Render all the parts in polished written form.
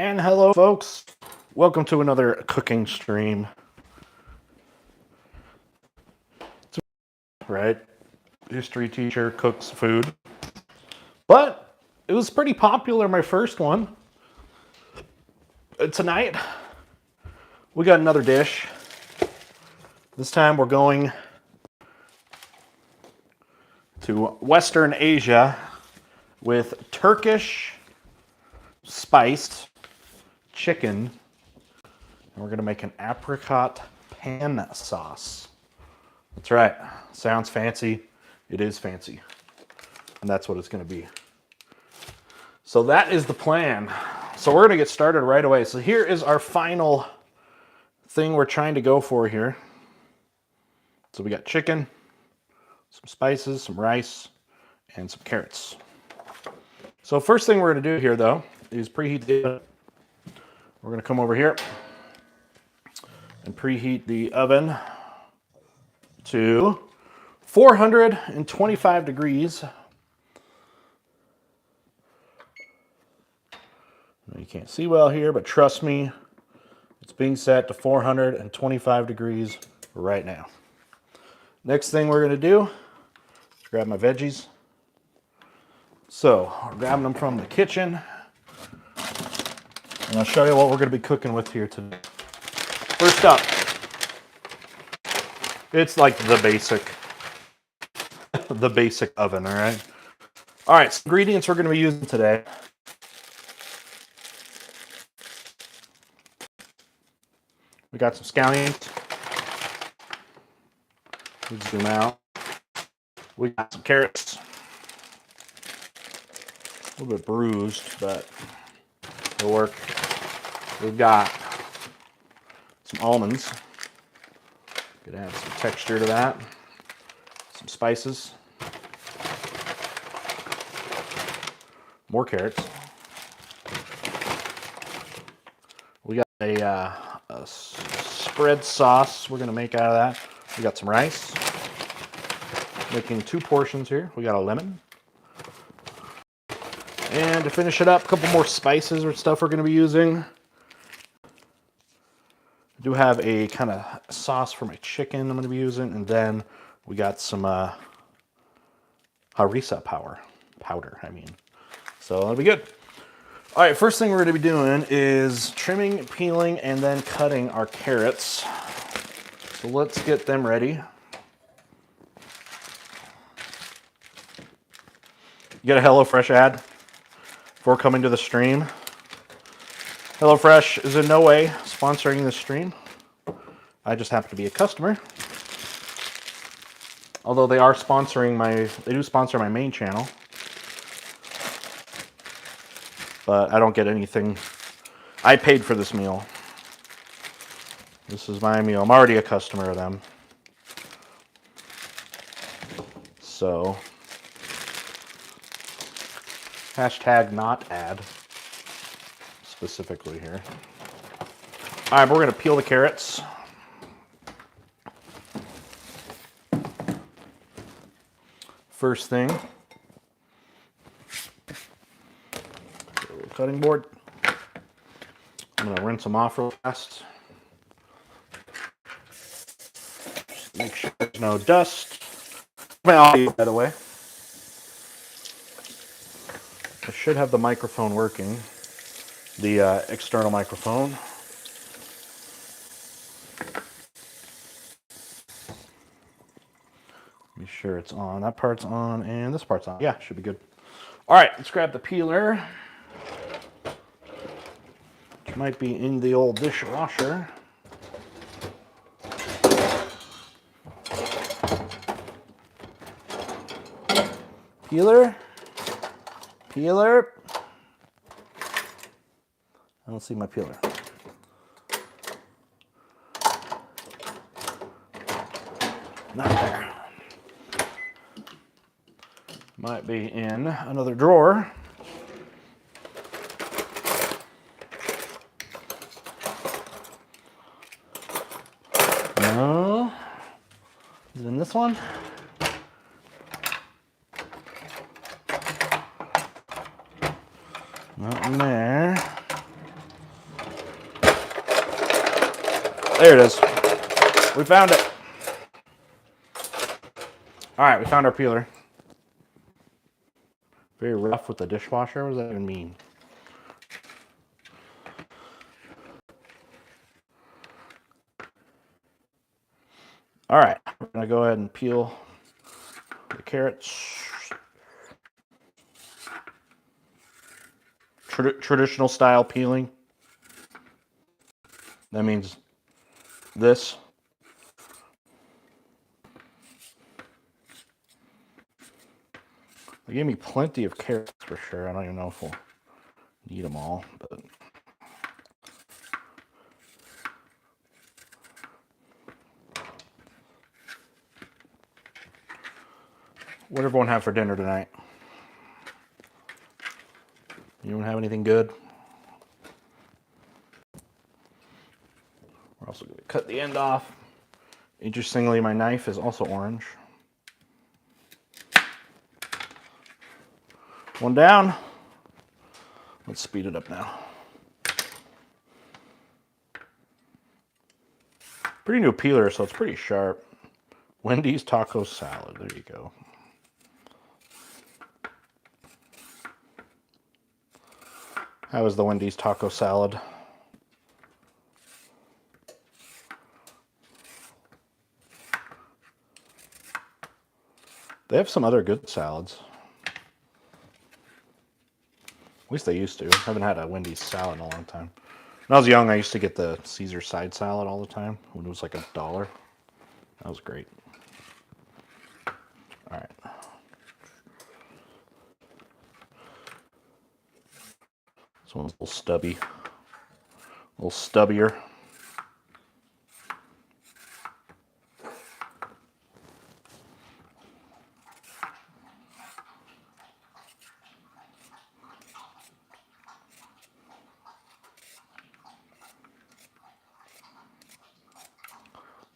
And hello, folks. Welcome to another cooking stream. Right? History teacher cooks food. But it was pretty popular, my first one. Tonight, we got another dish. This time we're going to Western Asia with Turkish-spiced chicken. And we're going to make an apricot pan sauce. That's right. Sounds fancy. It is fancy. And that's what it's going to be. So that is the plan. So we're going to get started right away. So here is our final thing we're trying to go for here. So we got chicken, some spices, some rice, and some carrots. So first thing we're going to do here, though, is preheat the oven. We're going to come over here and preheat the oven to 425 degrees. You can't see well here, but trust me, it's being set to 425 degrees right now. Next thing we're going to do is grab my veggies. So, we're grabbing them from the kitchen. And I'll show you what we're going to be cooking with here today. First up, it's like the basic oven, all right? All right, so ingredients we're going to be using today. We got some scallions. Let's zoom out. We got some carrots. A little bit bruised, but it'll work. We've got some almonds. Gonna add some texture to that. Some spices. More carrots. We got a spread sauce we're gonna make out of that. We got some rice. Making 2 portions here. We got a lemon. And to finish it up, a couple more spices or stuff we're gonna be using. I do have a kind of sauce for my chicken I'm gonna be using, and then we got some harissa powder. So that'll be good. All right, first thing we're going to be doing is trimming, peeling, and then cutting our carrots. So let's get them ready. You got a HelloFresh ad before coming to the stream? HelloFresh is in no way sponsoring this stream. I just happen to be a customer. Although they do sponsor my main channel. But I don't get anything. I paid for this meal. This is my meal. I'm already a customer of them. So, hashtag not ad specifically here. All right, we're going to peel the carrots. First thing, cutting board. I'm going to rinse them off real fast. Just make sure there's no dust. My audio, by the way. I should have the microphone working, the external microphone. Be sure it's on. That part's on, and this part's on. Yeah, should be good. All right, let's grab the peeler, which might be in the old dishwasher. Peeler. I don't see my peeler. Not there. Might be in another drawer. No. Is it in this one? Not in there. There it is. We found it. All right, we found our peeler. Very rough with the dishwasher. What does that even mean? All right, we're gonna go ahead and peel the carrots. Traditional style peeling. That means this. They gave me plenty of carrots for sure. I don't even know if we'll need them all, but what did everyone have for dinner tonight? You don't have anything good? We're also going to cut the end off. Interestingly, my knife is also orange. One down. Let's speed it up now. Pretty new peeler, so it's pretty sharp. Wendy's taco salad. There you go. How is the Wendy's taco salad? They have some other good salads. At least they used to. I haven't had a Wendy's salad in a long time. When I was young, I used to get the Caesar side salad all the time when it was like $1. That was great. All right. This one's a little stubby. A little stubbier.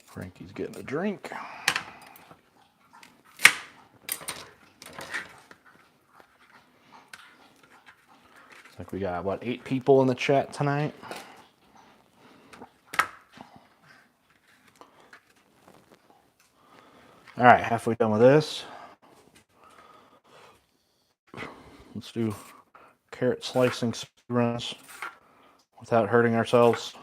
Frankie's getting a drink. Looks like we got, what, 8 people in the chat tonight? All right, halfway done with this. Let's do carrot slicing runs without hurting ourselves.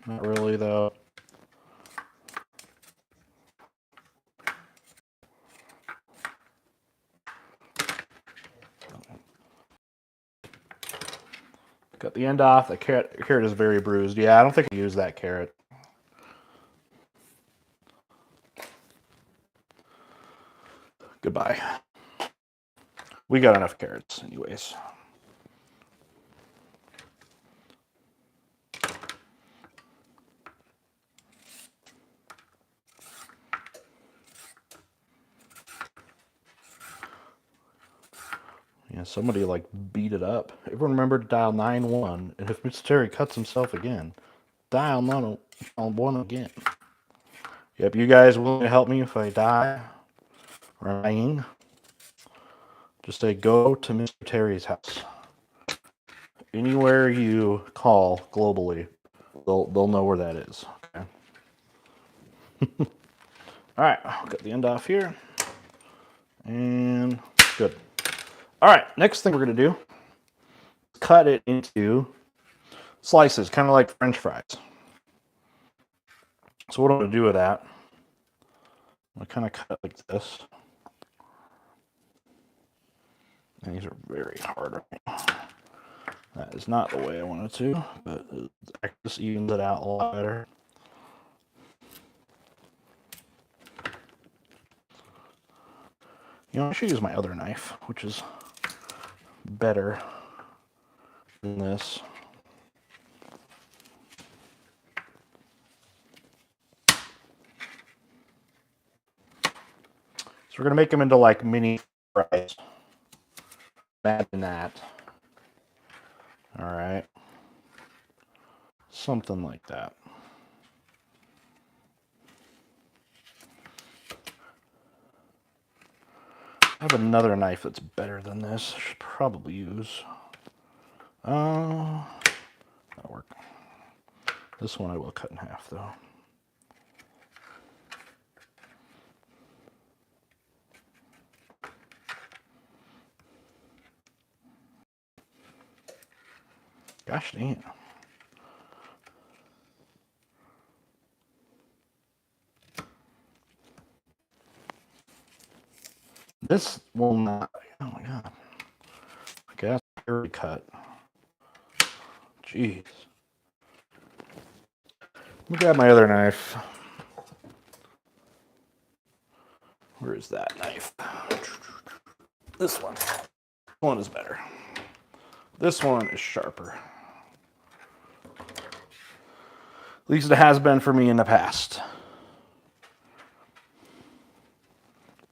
Not really, though. Cut the end off. The carrot is very bruised. Yeah, I don't think I use that carrot. Goodbye. We got enough carrots anyways. Yeah, somebody like beat it up. Everyone remember to dial 911, and if Mr. Terry cuts himself again, dial 911 again. Yep, you guys willing to help me if I die or I'm dying? Just say go to Mr. Terry's house. Anywhere you call globally, they'll know where that is. Okay. All right, I'll cut the end off here, and good. All right, next thing we're gonna do is cut it into slices, kind of like French fries. So what I'm gonna do with that, I'm gonna kind of cut it like this. And these are very hard right now. That is not the way I wanted to, but it just evens it out a lot better. You know, I should use my other knife, which is better than this. So we're gonna make them into like mini fries. Imagine that. All right. Something like that. I have another knife that's better than this. I should probably use. This one I will cut in half though. Gosh dang. This will not, oh my god. Okay, that's very cut. Jeez. Let me grab my other knife. Where is that knife? This one. This one is better. This one is sharper. At least it has been for me in the past.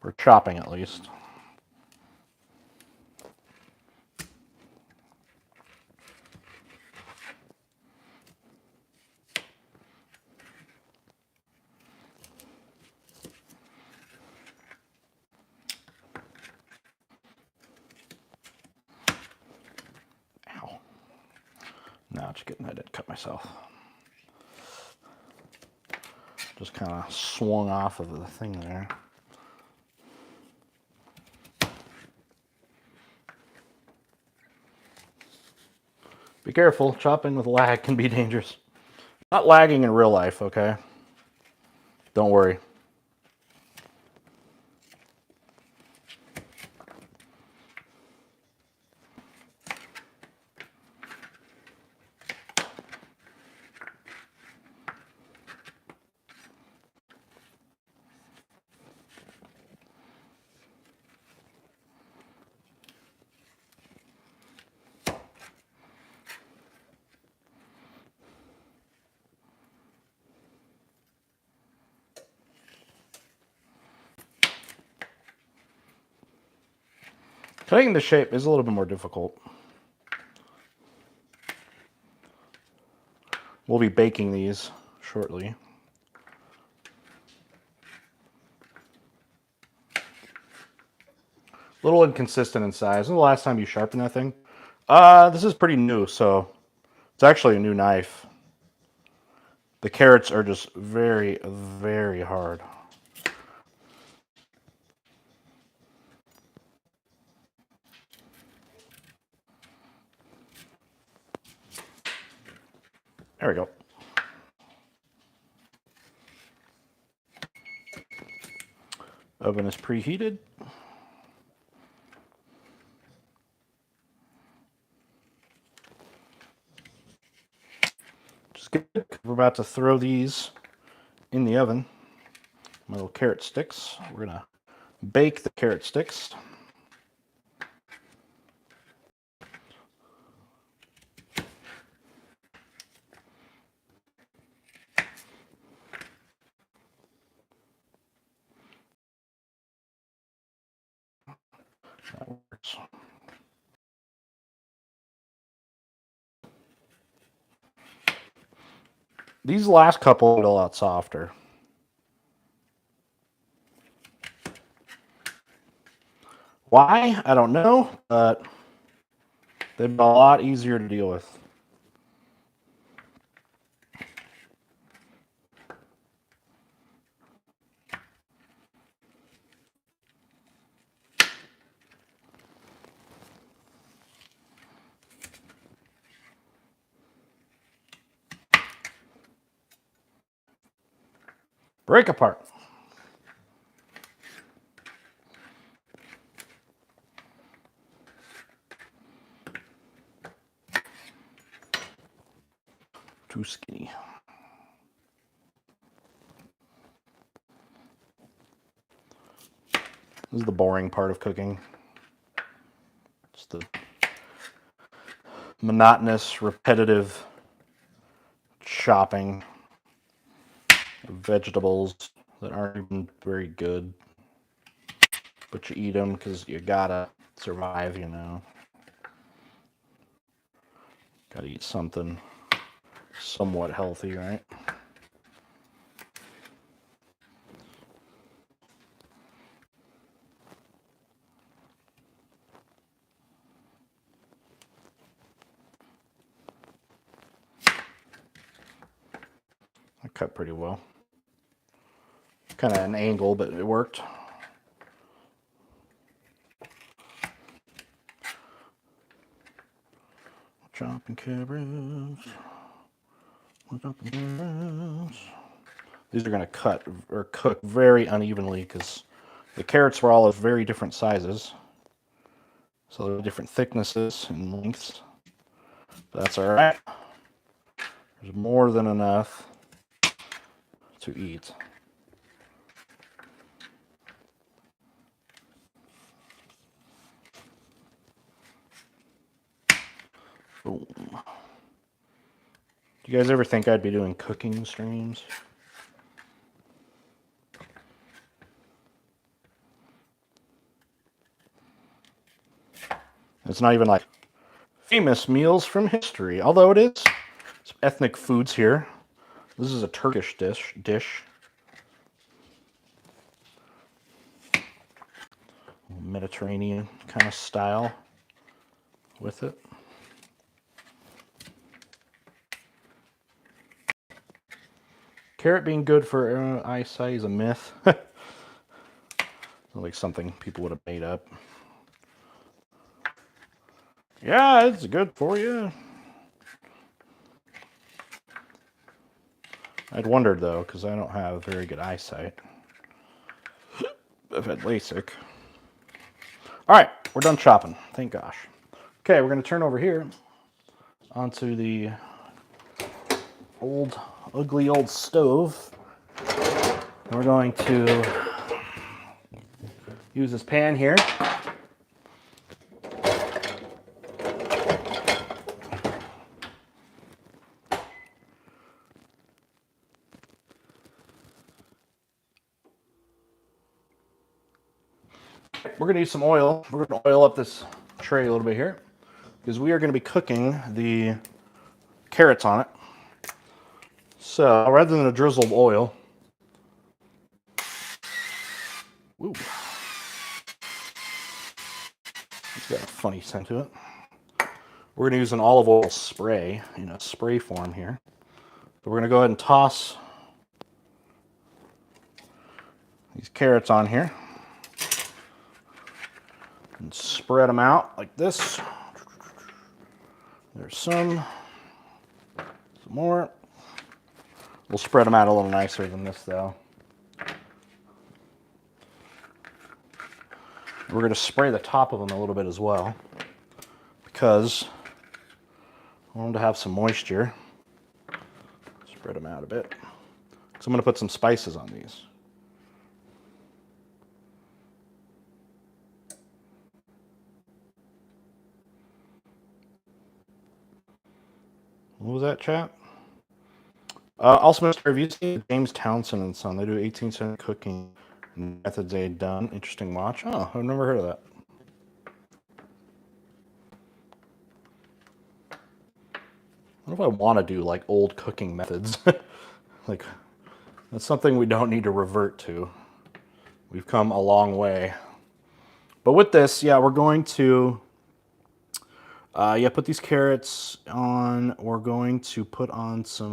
For chopping, at least. Ow. Now just getting I didn't cut myself. Just kind of swung off of the thing there. Be careful, chopping with lag can be dangerous. Not lagging in real life, okay? Don't worry. Cutting the shape is a little bit more difficult. We'll be baking these shortly. A little inconsistent in size. When was the last time you sharpened that thing? This is pretty new, so it's actually a new knife. The carrots are just very, very hard. There we go. Oven is preheated. Just good. We're about to throw these in the oven. My little carrot sticks. We're gonna bake the carrot sticks. That works. These last couple are a lot softer. Why? I don't know, but they've been a lot easier to deal with. Break apart. Too skinny. This is the boring part of cooking. Just the monotonous, repetitive chopping of vegetables that aren't even very good. But you eat them because you gotta survive, you know. Gotta eat something somewhat healthy, right? cut pretty well. Kind of an angle, but it worked. Chopping carrots. Chopping carrots. These are going to cut or cook very unevenly because the carrots were all of very different sizes. So they're different thicknesses and lengths. But that's all right. There's more than enough to eat. Boom. Do you guys ever think I'd be doing cooking streams? It's not even like famous meals from history, although it is. Some ethnic foods here. This is a Turkish dish. Mediterranean kind of style with it. Carrot being good for eyesight is a myth. Like something people would have made up. Yeah, it's good for you. I'd wondered though, because I don't have very good eyesight. I've had LASIK. All right, we're done chopping. Thank gosh. Okay, we're going to turn over here onto the old, ugly old stove. And we're going to use this pan here. We're going to use some oil. We're going to oil up this tray a little bit here because we are going to be cooking the carrots on it. So rather than a drizzle of oil, ooh, it's got a funny scent to it. We're going to use an olive oil spray in a spray form here. So we're going to go ahead and toss these carrots on here and spread them out like this. There's some more. We'll spread them out a little nicer than this though. We're going to spray the top of them a little bit as well because I want them to have some moisture. Spread them out a bit. So I'm going to put some spices on these. What was that, chat? Also, Mr. Have you seen James Townsend and Son? They do 18th century cooking methods they had done. Interesting watch. Oh, I've never heard of that. What if I want to do like old cooking methods? Like, that's something we don't need to revert to. We've come a long way. But with this, yeah, we're going to put these carrots on. We're going to put on some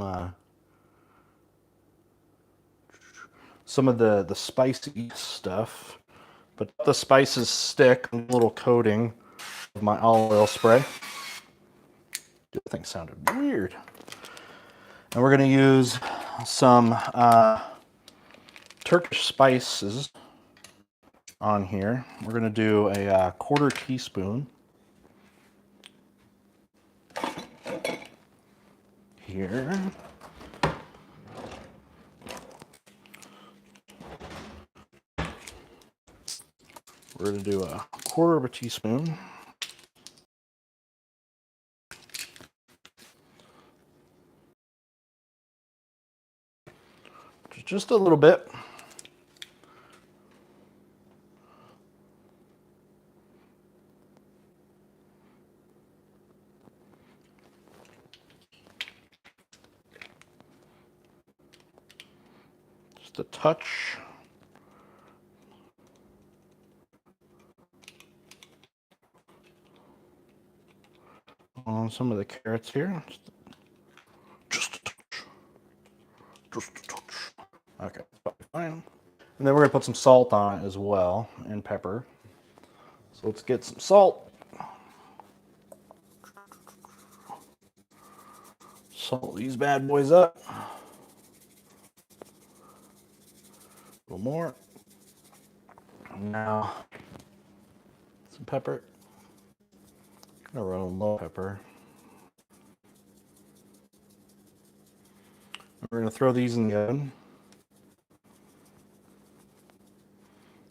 of the spicy stuff. But the spices stick, a little coating of my olive oil spray. That thing sounded weird. And we're going to use some Turkish spices on here. We're going to do a quarter teaspoon here. We're going to do a quarter of a teaspoon. Just a little bit. Just a touch. On some of the carrots here. Just a touch. Just a touch. Okay, fine. And then we're gonna put some salt on it as well, and pepper. So let's get some salt. Salt these bad boys up. A little more. Now, some pepper. I'm gonna run low pepper. We're gonna throw these in the oven.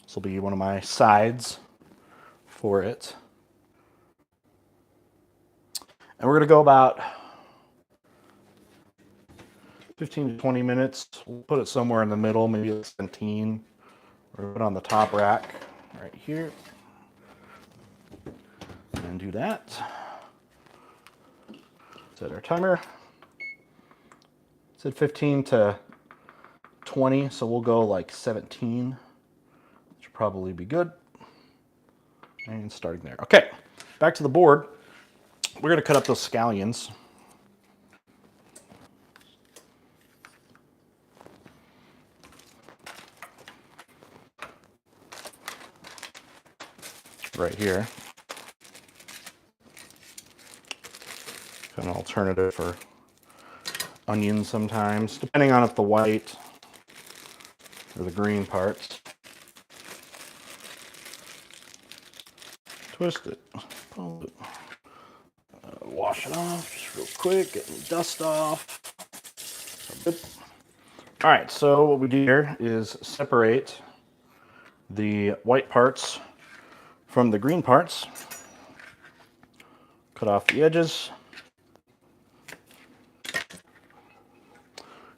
This will be one of my sides for it. And we're gonna go about 15 to 20 minutes. We'll put it somewhere in the middle, maybe like 17. We're gonna put it on the top rack right here. And do that. Set our timer. It said 15 to 20, so we'll go like 17. Should probably be good. And starting there. Okay, back to the board. We're gonna cut up those scallions. Right here. An alternative for onions sometimes, depending on if the white or the green parts. Twist it, pull it, wash it off just real quick, get the dust off. All right, so what we do here is separate the white parts from the green parts. Cut off the edges.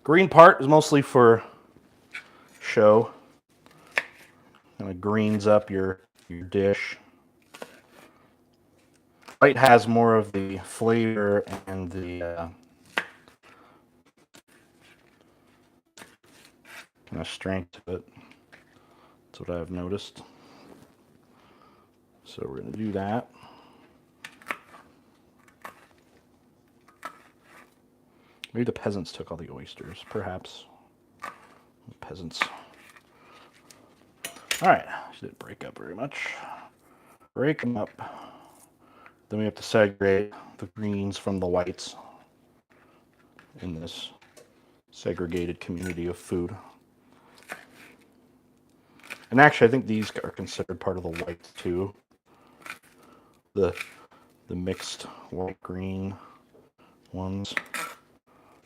Green part is mostly for show. Kind of greens up your dish. White has more of the flavor and the kind of strength to it. That's what I've noticed. So we're going to do that. Maybe the peasants took all the oysters, perhaps. Peasants. All right, she didn't break up very much. Break them up. Then we have to segregate the greens from the whites in this segregated community of food. And actually, I think these are considered part of the whites too. The mixed white-green ones.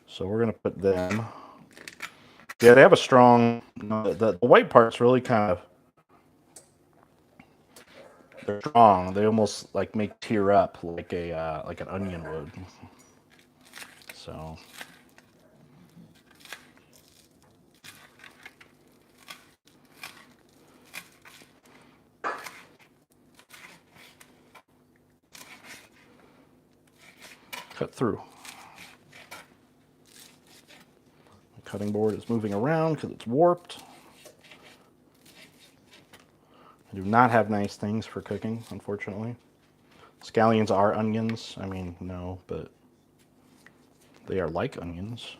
So we're gonna put them. Yeah, they have a strong. The white parts really kind of. They're strong. They almost like make tear up like a like an onion would. So. Cut through. The cutting board is moving around because it's warped. I do not have nice things for cooking, unfortunately. Scallions are onions. I mean, no, but they are like onions.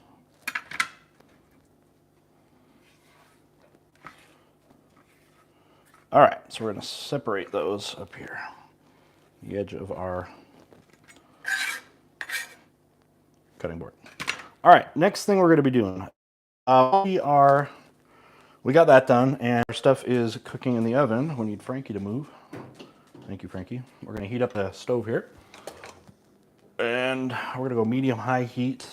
All right, so we're going to separate those up here. The edge of our cutting board. All right, next thing we're going to be doing. We got that done, and our stuff is cooking in the oven. We need Frankie to move. Thank you, Frankie. We're going to heat up the stove here. And we're going to go medium-high heat.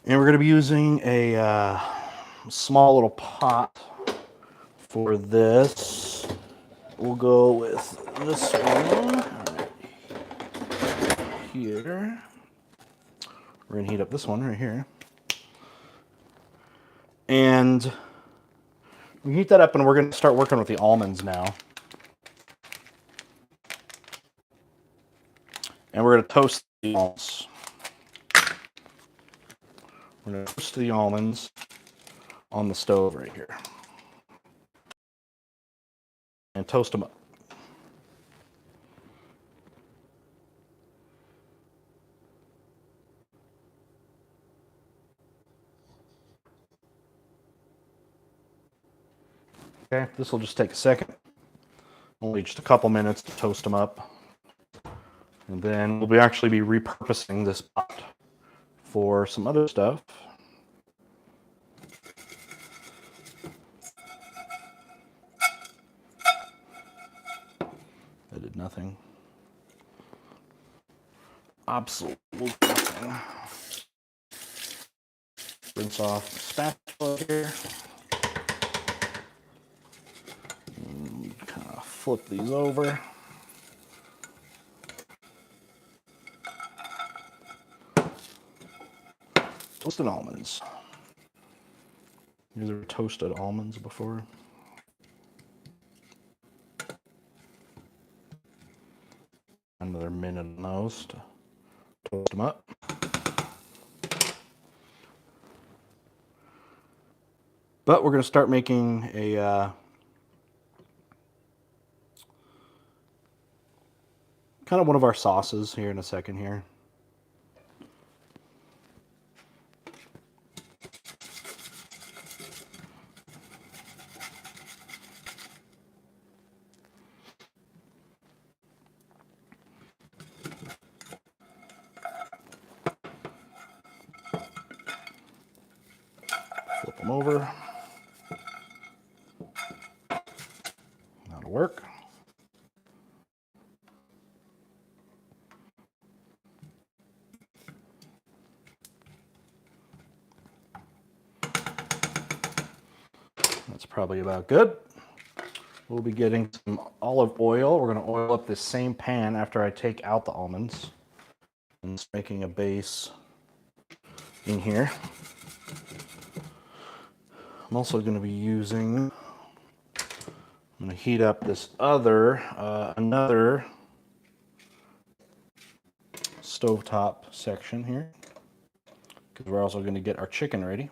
And we're going to be using a small little pot for this. We'll go with this one right here. We're going to heat up this one right here. And we heat that up, and we're going to start working with the almonds now. And we're going to toast the almonds. We're going to toast the almonds on the stove right here. And toast them up. Okay, this will just take a second. Only just a couple minutes to toast them up. And then we'll actually be repurposing this pot for some other stuff. That did nothing. Absolutely nothing. Rinse off the spatula here. And kind of flip these over. Toasted almonds. These are toasted almonds before. Another minute on those to toast them up. But we're going to start making a kind of one of our sauces here in a second here. Flip them over. That'll work. That's probably about good. We'll be getting some olive oil. We're going to oil up this same pan after I take out the almonds. And just making a base in here. I'm also going to be using, I'm going to heat up this another stovetop section here, because we're also going to get our chicken ready.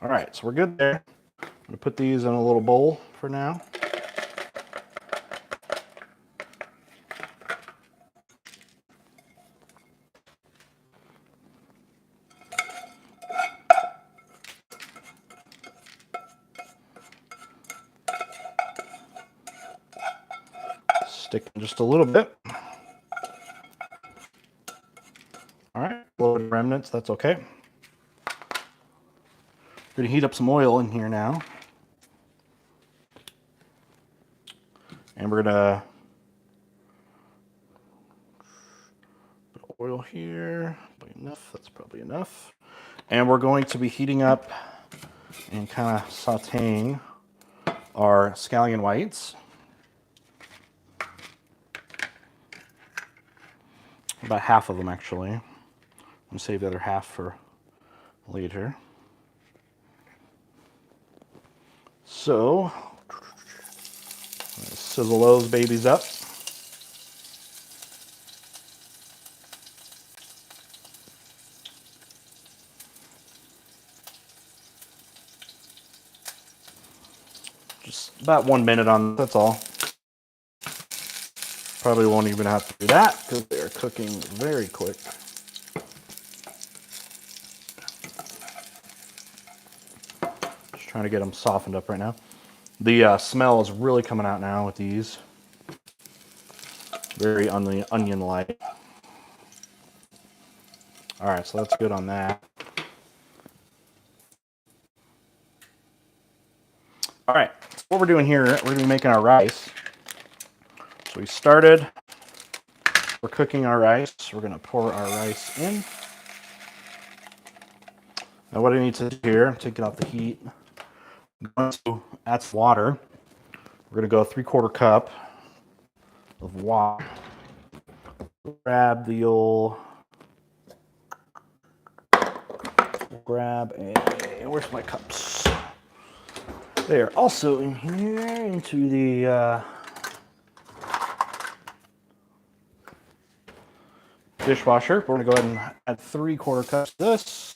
All right, so we're good there. I'm going to put these in a little bowl for now. Stick just a little bit. All right, a little bit of remnants, that's okay. We're going to heat up some oil in here now. And we're going to put oil here. Enough, that's probably enough. And we're going to be heating up and kind of sauteing our scallion whites. About half of them, actually. I'm going to save the other half for later. So, sizzle those babies up. Just about 1 minute on, that's all. Probably won't even have to do that because they're cooking very quick. Just trying to get them softened up right now. The smell is really coming out now with these. Very onion-like. All right, so that's good on that. All right, so what we're doing here, we're going to be making our rice. So we started, we're cooking our rice. We're going to pour our rice in. Now what I need to do here, I'm taking off the heat. I'm going to add some water. We're going to go 3/4 cup of water. Grab the old, where's my cups? They are also in here into the dishwasher. We're going to go ahead and add 3/4 cups of this.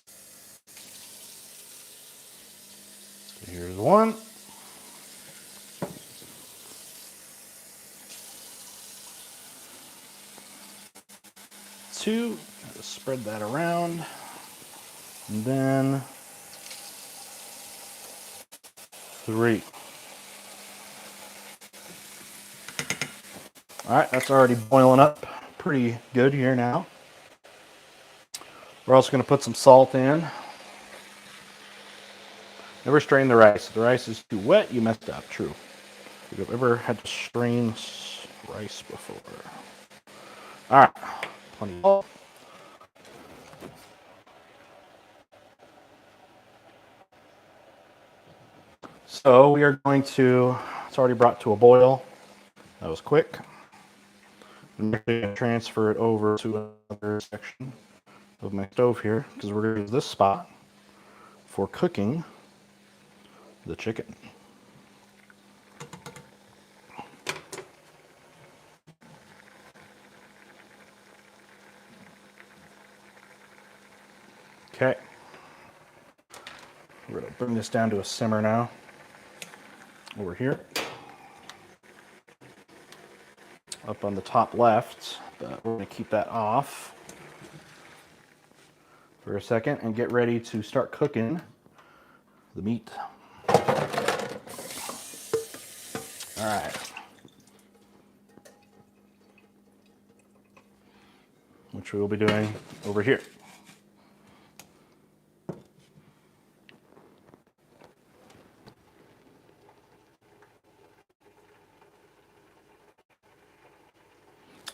So here's one. Two. Spread that around. And then 3. All right, that's already boiling up pretty good here now. We're also going to put some salt in. Never strain the rice. If the rice is too wet, you messed up. True. If you've ever had to strain rice before. All right, plenty of salt. So we are going to, it's already brought to a boil. That was quick. I'm going to transfer it over to another section of my stove here because we're going to use this spot for cooking the chicken. Okay. We're going to bring this down to a simmer now over here. Up on the top left, but we're going to keep that off for a second and get ready to start cooking the meat. All right. Which we will be doing over here.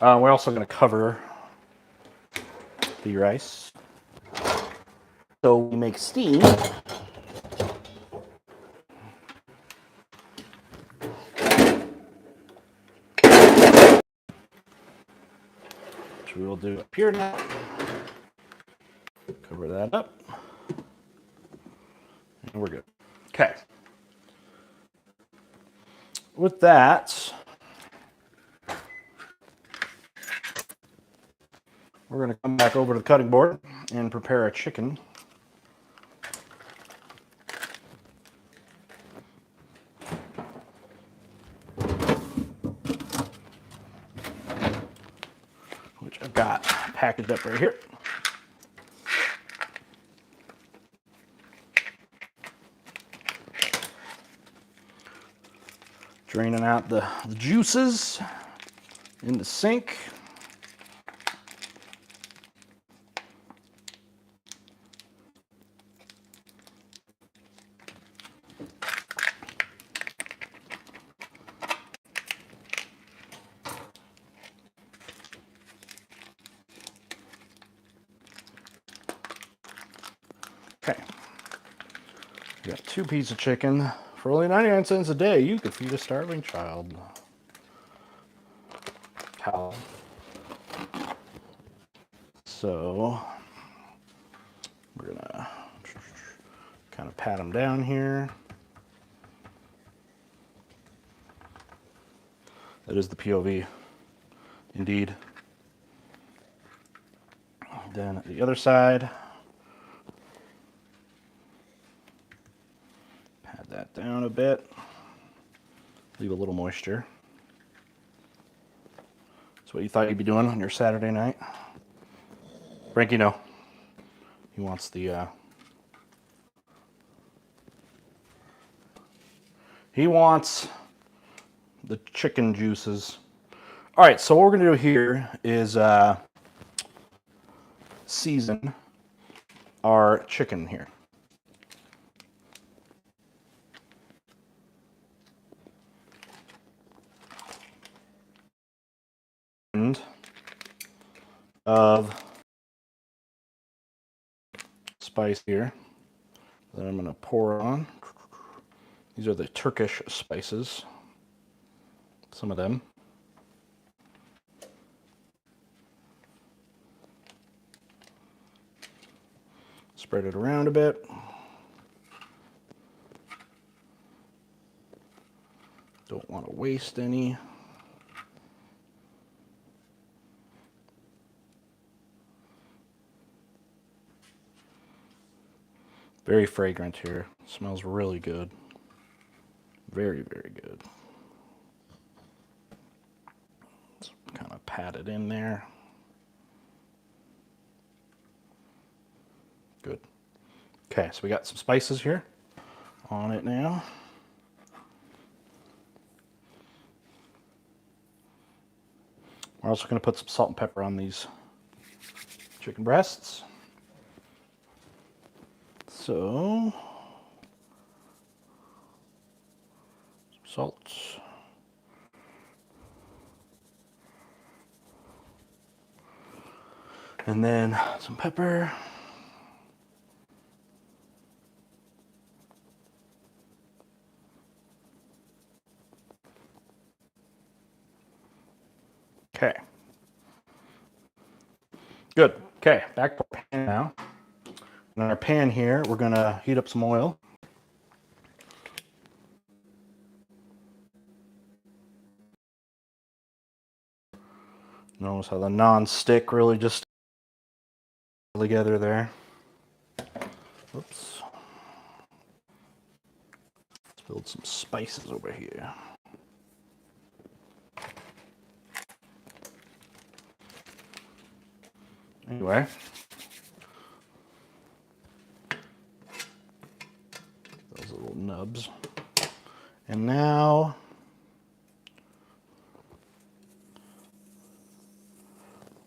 We're also going to cover the rice so we make steam. Which we will do up here now. Cover that up. And we're good. Okay. With that, we're going to come back over to the cutting board and prepare our chicken. Which I've got packaged up right here. Draining out the juices in the sink. Okay. We got 2 pieces of chicken. For only 99 cents a day, you could feed a starving child. Cow. So, we're gonna kind of pat them down here. That is the POV, indeed. Then at the other side, pat that down a bit. Leave a little moisture. That's what you thought you'd be doing on your Saturday night. Frankie, no. He wants the, he wants the chicken juices. All right, so what we're gonna do here is season our chicken here. Of spice here that I'm going to pour on. These are the Turkish spices, some of them. Spread it around a bit. Don't want to waste any. Very fragrant here. Smells really good. Very, very good. Just kind of pat it in there. Good. Okay, so we got some spices here on it now. We're also going to put some salt and pepper on these chicken breasts. So, some salt. And then some pepper. Okay. Good. Okay, back to our pan now. In our pan here, we're going to heat up some oil. Notice how the non-stick really just together there. Oops. Let's build some spices over here. Anyway. Those little nubs. And now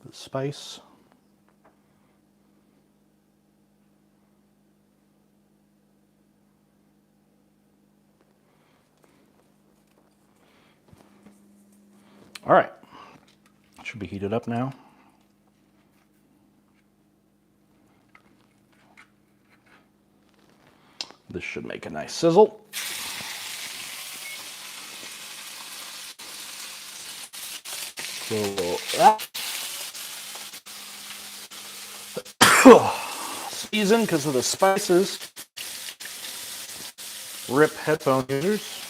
the spice. All right. Should be heated up now. This should make a nice sizzle. Season because of the spices. RIP headphone users.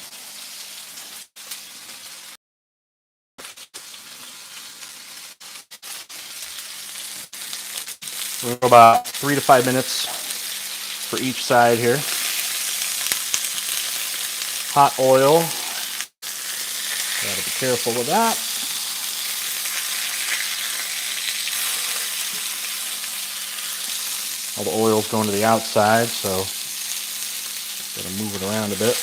We'll go about 3 to 5 minutes for each side here. Hot oil. Gotta be careful with that. All the oil's going to the outside, so gotta move it around a bit.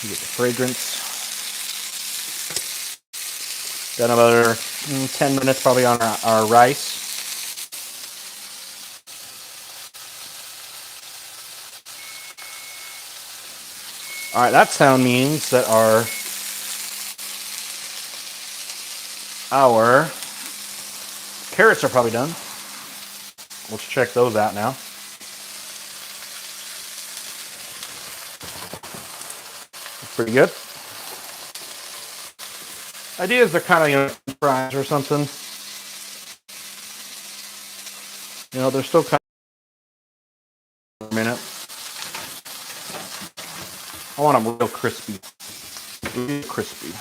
You get the fragrance. Got another 10 minutes probably on our rice. All right, that sound means that our carrots are probably done. Let's check those out now. Pretty good. Ideas are kind of, fries or something. They're still kind of a minute. I want them real crispy. Real crispy.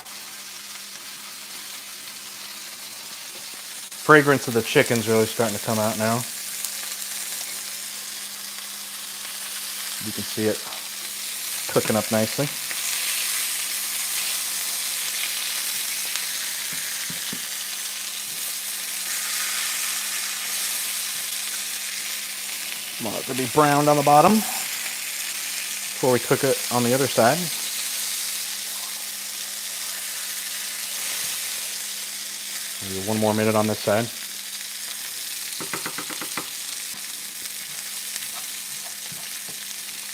Fragrance of the chicken's really starting to come out now. You can see it cooking up nicely. Want it to be browned on the bottom before we cook it on the other side. Maybe 1 more minute on this side.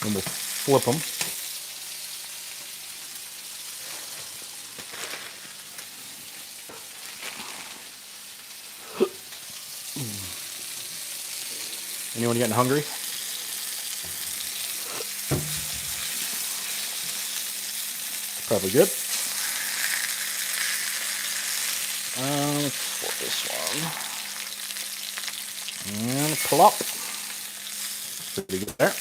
And we'll flip them. Anyone getting hungry? Probably good. Let's put this one. And plop. Pretty good there.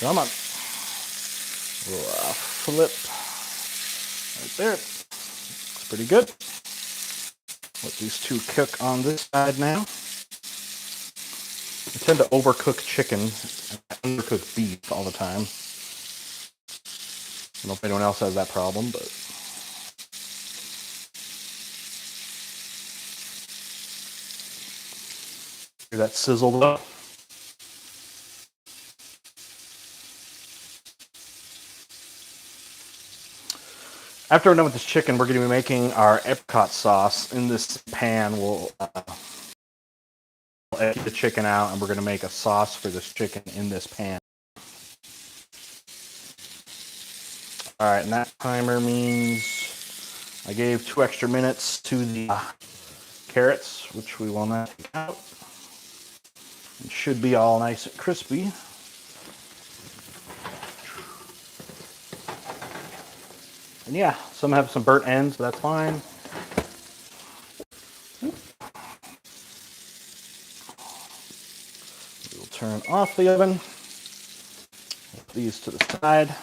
Come on. Flip. Right there. Looks pretty good. Let these two cook on this side now. I tend to overcook chicken and undercook beef all the time. I don't know if anyone else has that problem, but that sizzled up. After we're done with this chicken, we're going to be making our apricot sauce. In this pan, we'll empty the chicken out, and we're going to make a sauce for this chicken in this pan. All right, and that timer means I gave 2 extra minutes to the carrots, which we will now take out. It should be all nice and crispy. And yeah, some have some burnt ends, but that's fine. We'll turn off the oven. Put these to the side.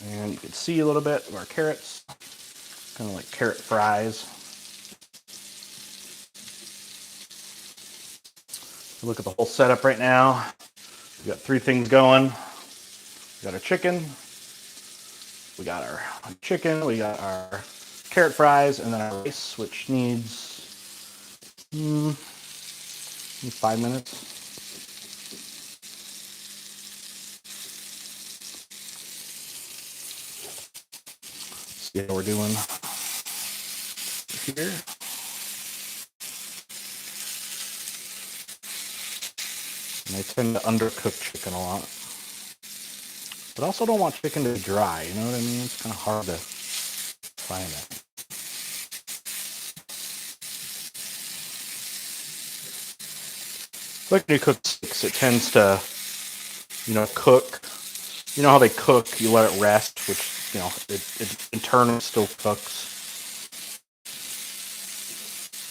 And you can see a little bit of our carrots, kind of like carrot fries. Look at the whole setup right now. We got 3 things going. We got our chicken, we got our carrot fries, and then our rice, which needs 5 minutes. See how we're doing here. And I tend to undercook chicken a lot. But I also don't want chicken to be dry, you know what I mean? It's kind of hard to find that. Like when you cook steaks, it tends to, cook. You know how they cook, you let it rest, which, it internally still cooks.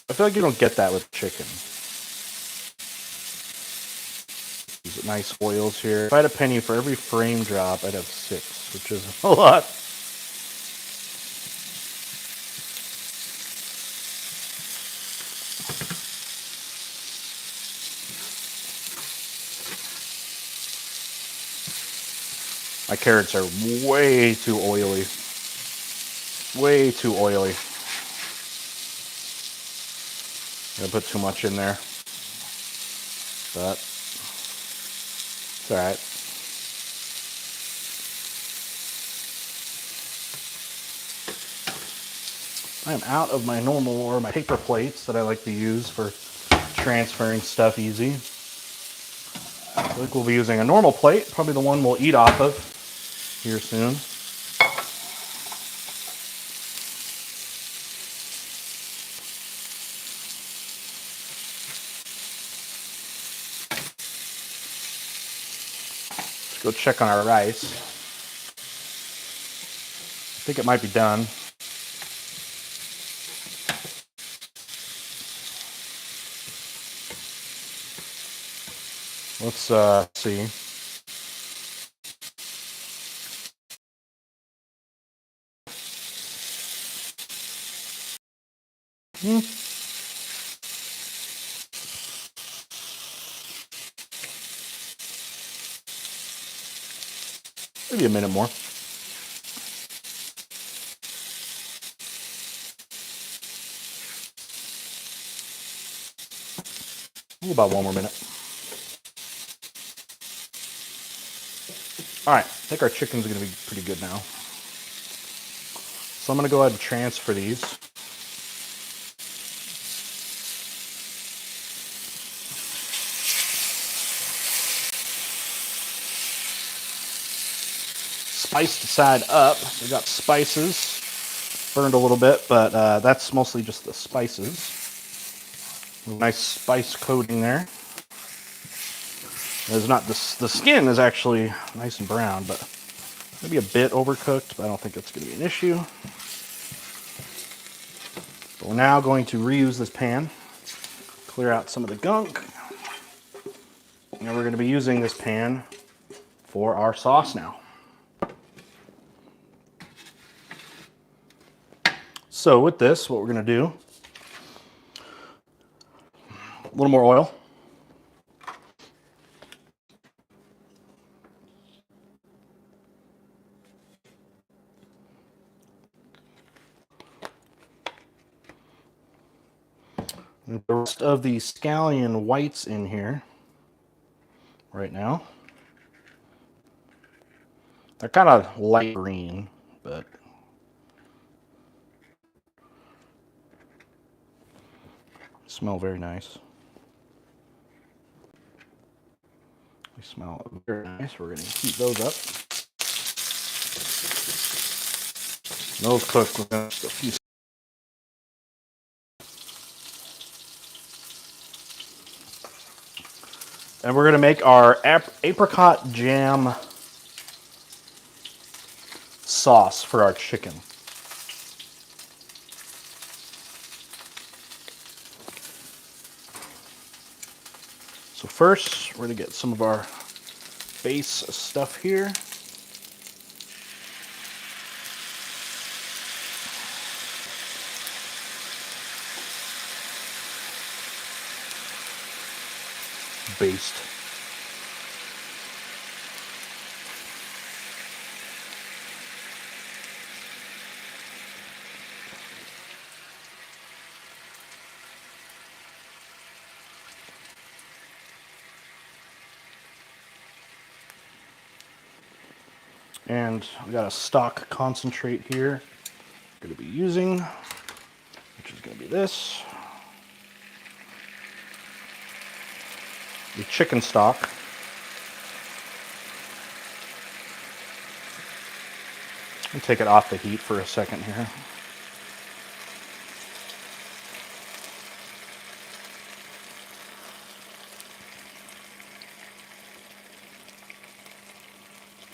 I feel like you don't get that with chicken. These nice oils here. If I had a penny for every frame drop, I'd have 6, which is a lot. My carrots are way too oily. Way too oily. I put too much in there. But it's alright. I am out of my normal or my paper plates that I like to use for transferring stuff easy. I think we'll be using a normal plate, probably the one we'll eat off of here soon. Let's go check on our rice. I think it might be done. Let's see. Maybe a minute more. About 1 more minute. All right, I think our chicken's going to be pretty good now. So I'm going to go ahead and transfer these. Spiced the side up. So we got spices. Burned a little bit, but that's mostly just the spices. Nice spice coating there. There's not the skin is actually nice and brown, but maybe a bit overcooked, but I don't think it's going to be an issue. But we're now going to reuse this pan, clear out some of the gunk, and we're going to be using this pan for our sauce now. So with this, what we're going to do, a little more oil. The rest of the scallion whites in here right now. They're kind of light green, but smell very nice. They smell very nice. We're going to heat those up. Those cook within just a few seconds. And we're going to make our apricot jam sauce for our chicken. So first, we're going to get some of our base stuff here. Based. And we got a stock concentrate here I'm going to be using, which is going to be this. The chicken stock. And take it off the heat for a second here.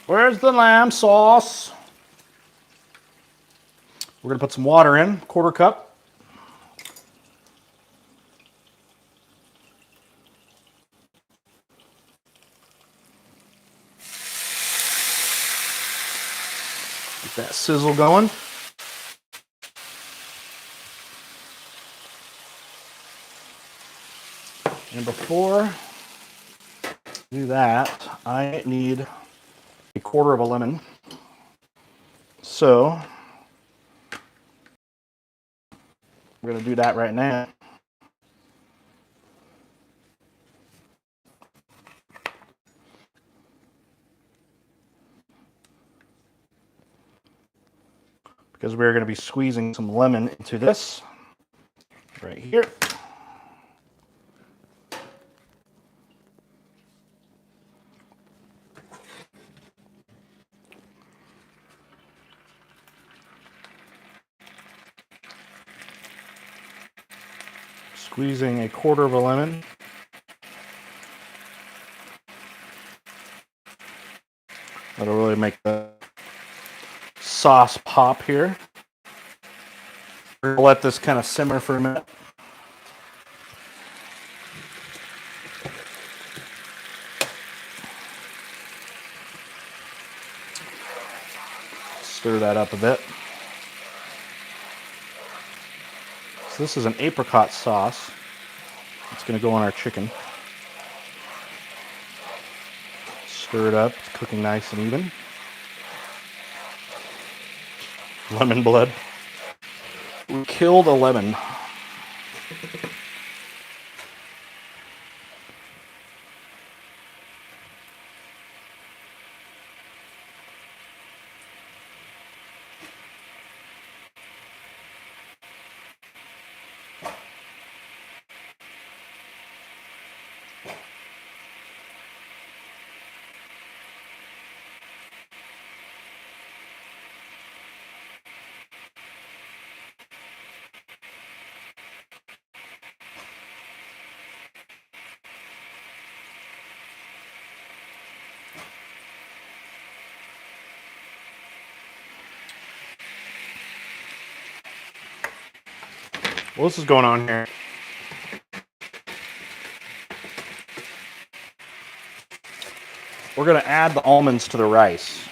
Where's the lamb sauce? We're going to put some water in, 1/4 cup. Get that sizzle going. And before I do that, I need 1/4 of a lemon. So we're going to do that right now. Because we're going to be squeezing some lemon into this right here. Squeezing 1/4 of a lemon. That'll really make the sauce pop here. We're gonna let this kind of simmer for a minute. Stir that up a bit. So this is an apricot sauce. It's going to go on our chicken. Stir it up. It's cooking nice and even. Lemon blood. We killed a lemon. Well, this is going on here. We're going to add the almonds to the rice.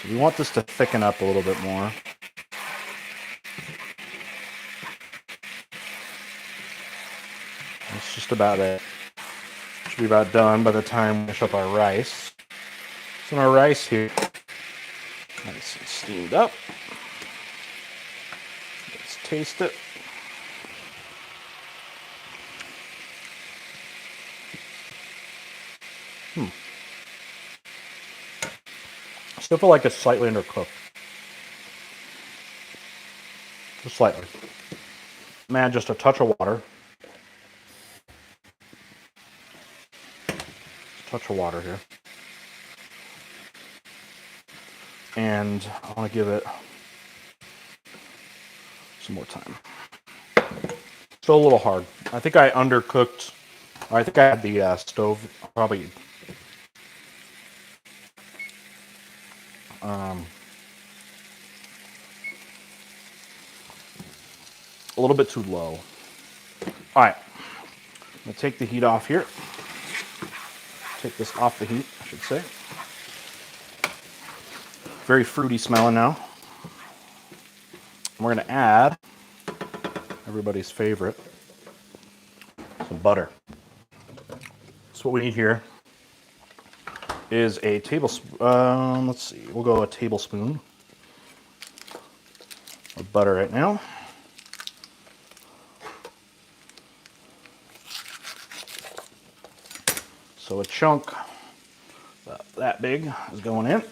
So we want this to thicken up a little bit more. That's just about it. Should be about done by the time we finish up our rice. So our rice here, nice and steamed up. Let's taste it. I still feel like it's slightly undercooked. Just slightly. I'm gonna add just a touch of water. Touch of water here. And I want to give it some more time. Still a little hard. I think I undercooked. I think I had the stove probably a little bit too low. All right, I'm gonna take the heat off here. Take this off the heat, I should say. Very fruity smelling now. And we're gonna add everybody's favorite, some butter. So what we need here is a tablespoon. Let's see, we'll go a tablespoon of butter right now. So a chunk about that big is going in.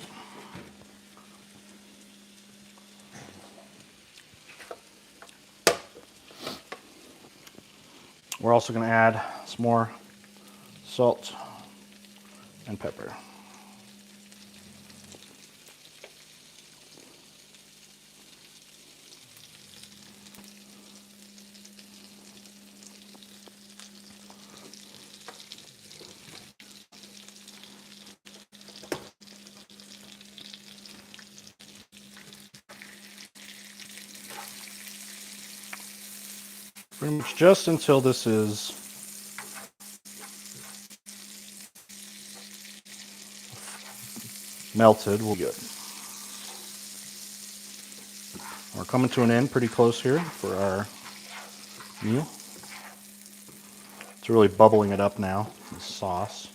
We're also going to add some more salt and pepper. Pretty much just until this is melted, we'll be good. We're coming to an end pretty close here for our meal. It's really bubbling it up now, the sauce.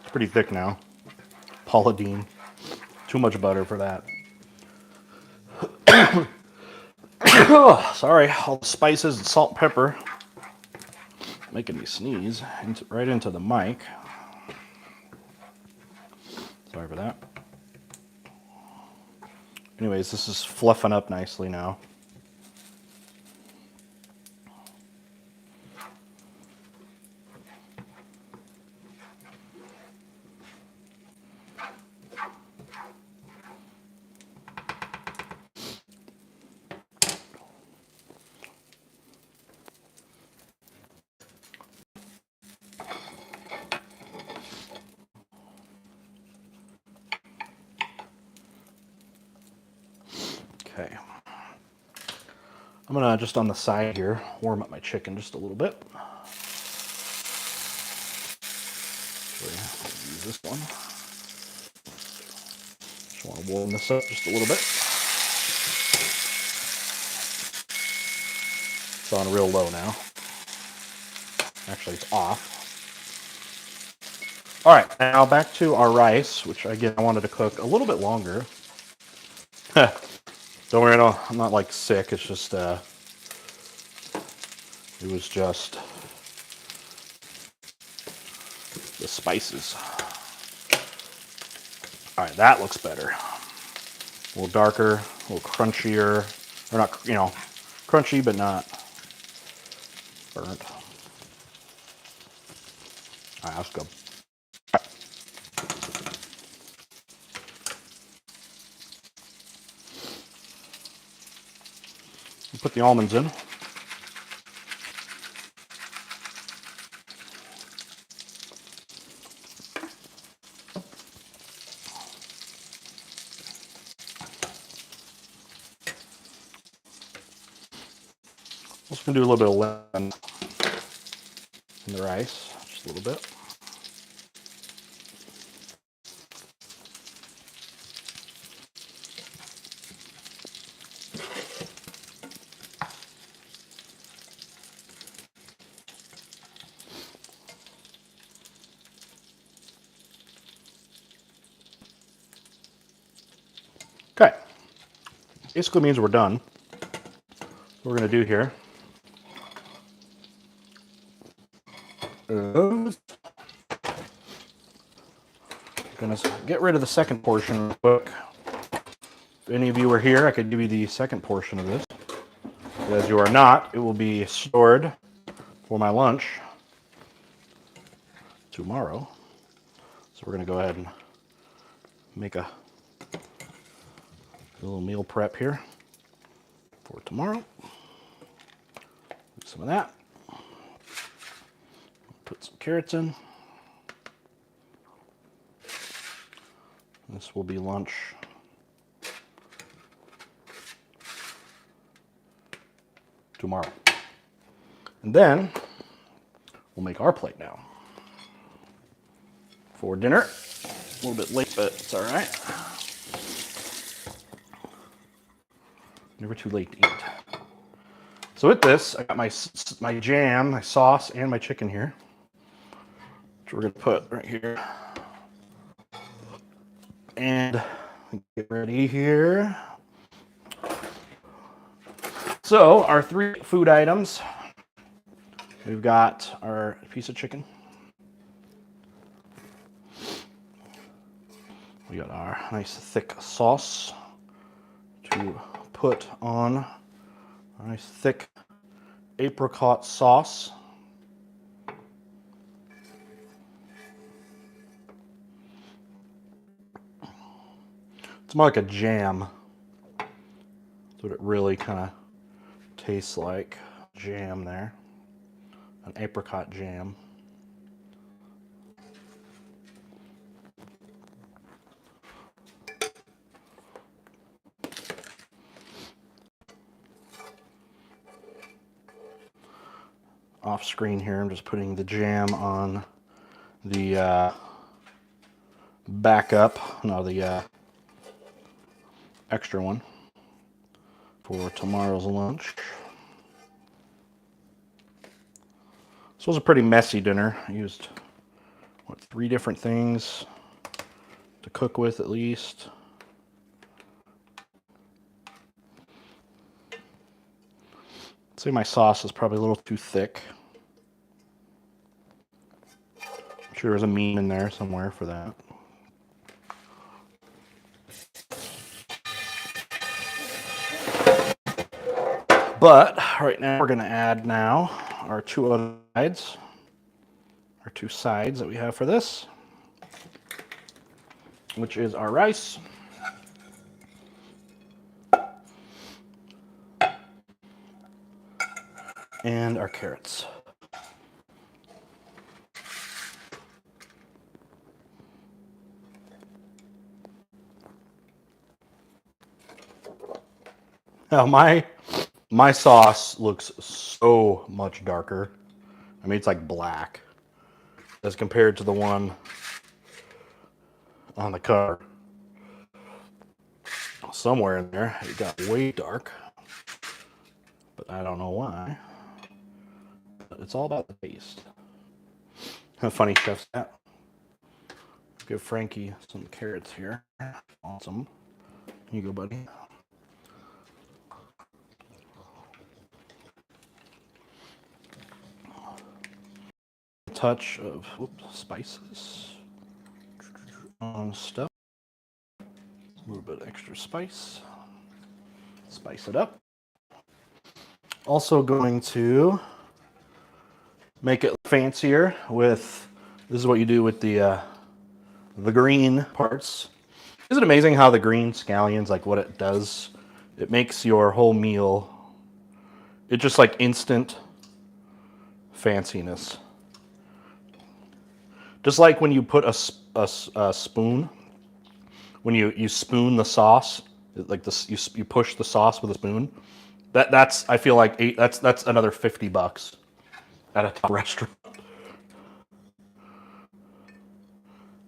It's pretty thick now. Paula Deen. Too much butter for that. Oh, sorry, all the spices and salt and pepper making me sneeze right into the mic. Sorry for that. Anyways, this is fluffing up nicely now. Okay. I'm gonna just on the side here warm up my chicken just a little bit. Actually, I'll use this one. Just want to warm this up just a little bit. It's on real low now. Actually, it's off. All right, now back to our rice, which again I wanted to cook a little bit longer. Don't worry, I'm not like sick. It's just it was just the spices. All right, that looks better. A little darker, a little crunchier, or not, crunchy but not burnt. All right, that's good. Put the almonds in. Just gonna do a little bit of lemon in the rice, just a little bit. basically means we're done. What we're going to do here is going to get rid of the second portion of the book. If any of you are here, I could give you the second portion of this. As you are not, it will be stored for my lunch tomorrow. So we're going to go ahead and make a little meal prep here for tomorrow. Do some of that. Put some carrots in. This will be lunch tomorrow. And then we'll make our plate now for dinner. A little bit late, but it's all right. Never too late to eat. So with this, I got my jam, my sauce, and my chicken here, which we're gonna put right here. And get ready here. So our 3 food items. We've got our piece of chicken. We got our nice thick sauce to put on a nice thick apricot sauce. It's more like a jam. That's what it really kind of tastes like. Jam there. An apricot jam. Off screen here, I'm just putting the jam on the the extra one for tomorrow's lunch. This was a pretty messy dinner. I used, 3 different things to cook with at least. I'd say my sauce is probably a little too thick. I'm sure there's a meme in there somewhere for that. But right now we're going to add now our 2 other sides, our 2 sides that we have for this, which is our rice and our carrots. Now my sauce looks so much darker. I mean, it's like black as compared to the one on the cover. Somewhere in there, it got way dark, but I don't know why. But it's all about the taste. How funny chef's that. Give Frankie some carrots here. Awesome. Here you go, buddy. Touch of spices on stuff. A little bit extra spice. Spice it up. Also going to make it fancier with, this is what you do with the green parts. Isn't it amazing how the green scallions, like what it does? It makes your whole meal, it's just like instant fanciness. Just like when you put a spoon, when you spoon the sauce, like this, you push the sauce with a spoon. That's I feel like that's another $50 at a top restaurant.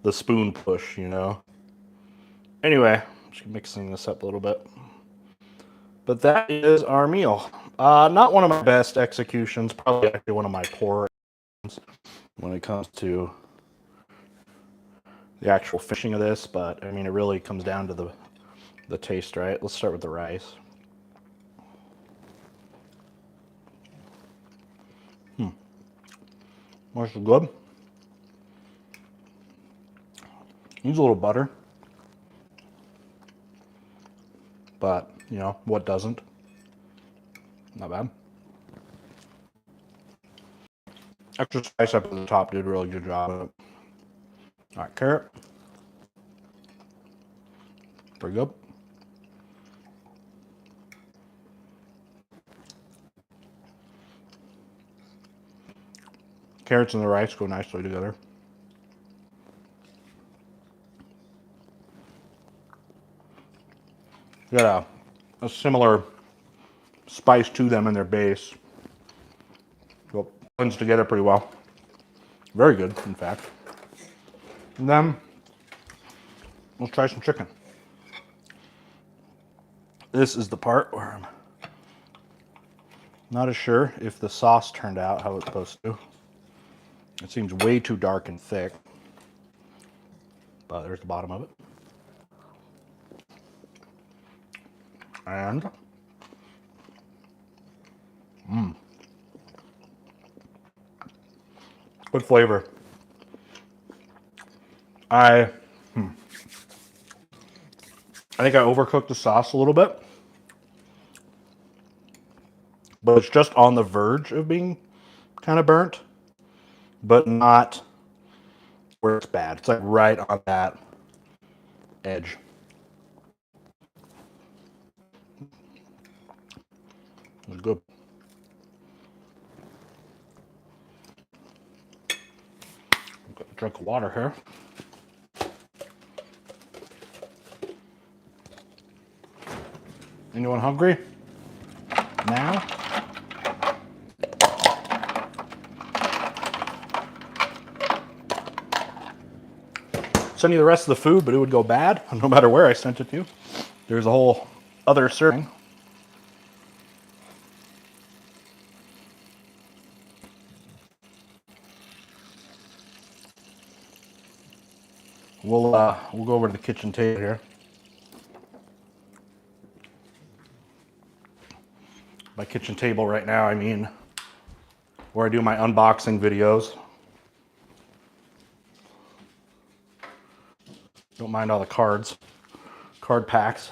The spoon push, you know. Anyway, just mixing this up a little bit. But that is our meal. Not one of my best executions, probably actually one of my poorer when it comes to the actual finishing of this, but I mean, it really comes down to the taste right. Let's start with the rice. This is good. Needs a little butter. But, you know, what doesn't? Not bad. Extra spice up at the top did a really good job of it. All right, carrot. Pretty good. Carrots and the rice go nicely together. Got a similar spice to them in their base. So it blends together pretty well. Very good, in fact. And then let's try some chicken. This is the part where I'm not as sure if the sauce turned out how it's supposed to. It seems way too dark and thick. But there's the bottom of it. And good flavor. I think I overcooked the sauce a little bit, but it's just on the verge of being kind of burnt, but not where it's bad. It's like right on that edge. It's good. Got a drink of water here. Anyone hungry? Now? Send you the rest of the food, but it would go bad no matter where I sent it to. There's a whole other serving. We'll go over to the kitchen table here. By kitchen table right now, I mean where I do my unboxing videos. Don't mind all the card packs.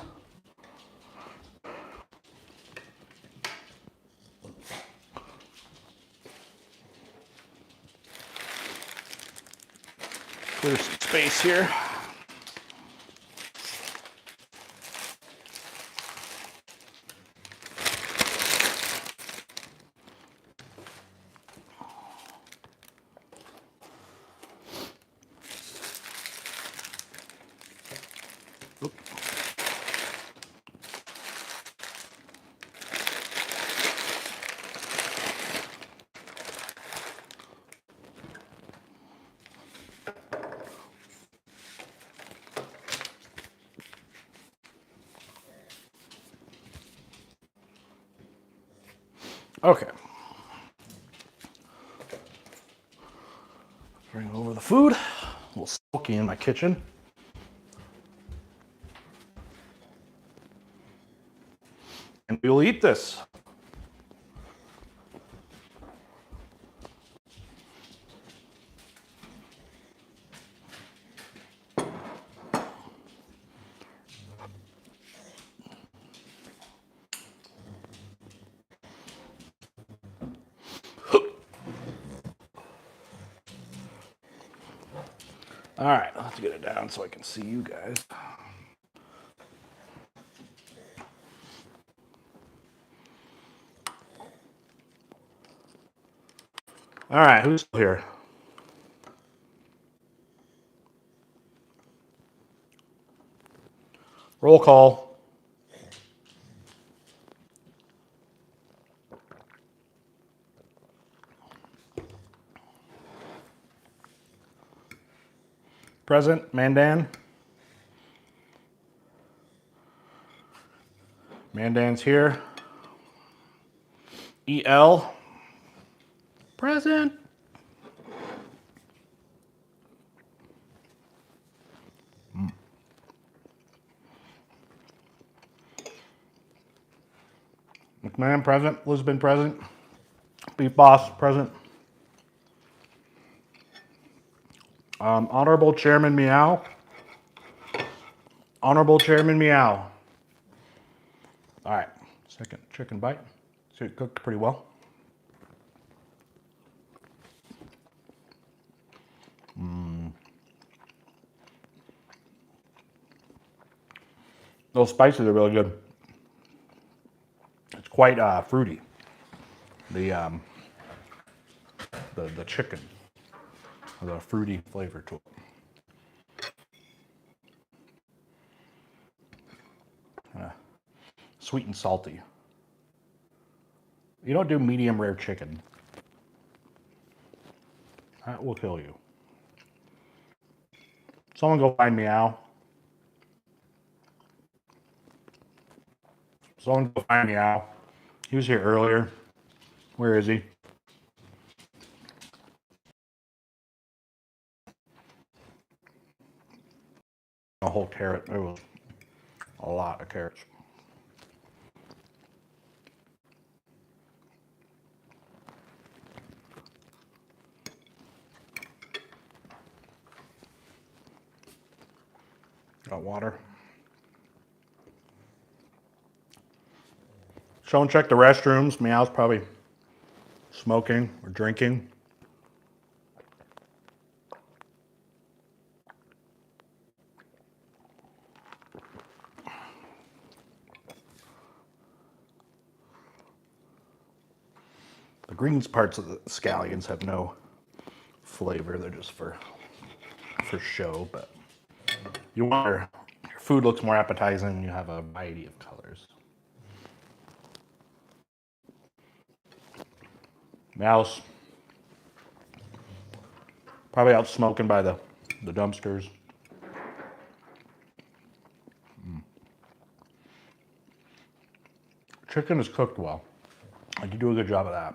Clear some space here. Okay. Bring over the food. A little smoky in my kitchen. And we will eat this. All right, let's get it down so I can see you guys. All right, who's still here? Roll call. Present, Mandan. Mandan's here. EL. Present. McMahon present, Lisbon present, Beef Boss present. Honorable Chairman Meow. Honorable Chairman Meow. All right, second chicken bite. So it cooked pretty well. Those spices are really good. It's quite fruity. The chicken has a fruity flavor to it. Sweet and salty. You don't do medium rare chicken. That will kill you. Someone go find Meow. Someone go find Meow. He was here earlier. Where is he? A whole carrot. There was a lot of carrots. Got water. Someone check the restrooms. Meow's probably smoking or drinking. The greens parts of the scallions have no flavor. They're just for show, but you want your food looks more appetizing and you have a variety of colors. Mouse probably out smoking by the dumpsters. Chicken is cooked well. You do a good job of that.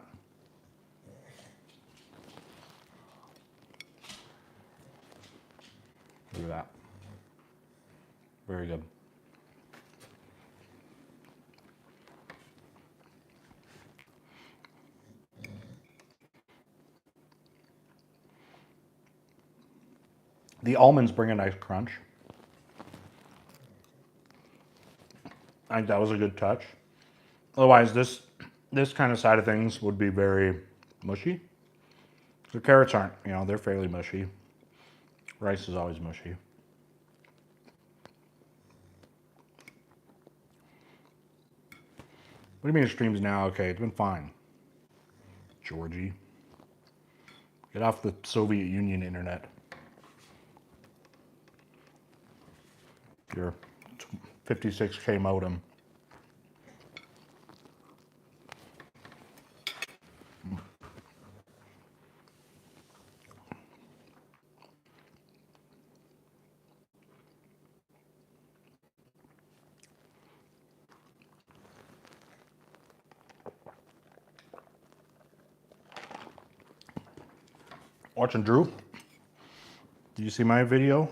Look at that. Very good. The almonds bring a nice crunch. I think that was a good touch. Otherwise, this kind of side of things would be very mushy. The carrots aren't, they're fairly mushy. Rice is always mushy. What do you mean it streams now? Okay, it's been fine. Georgie. Get off the Soviet Union internet. Your 56K modem. Watching Drew. Did you see my video?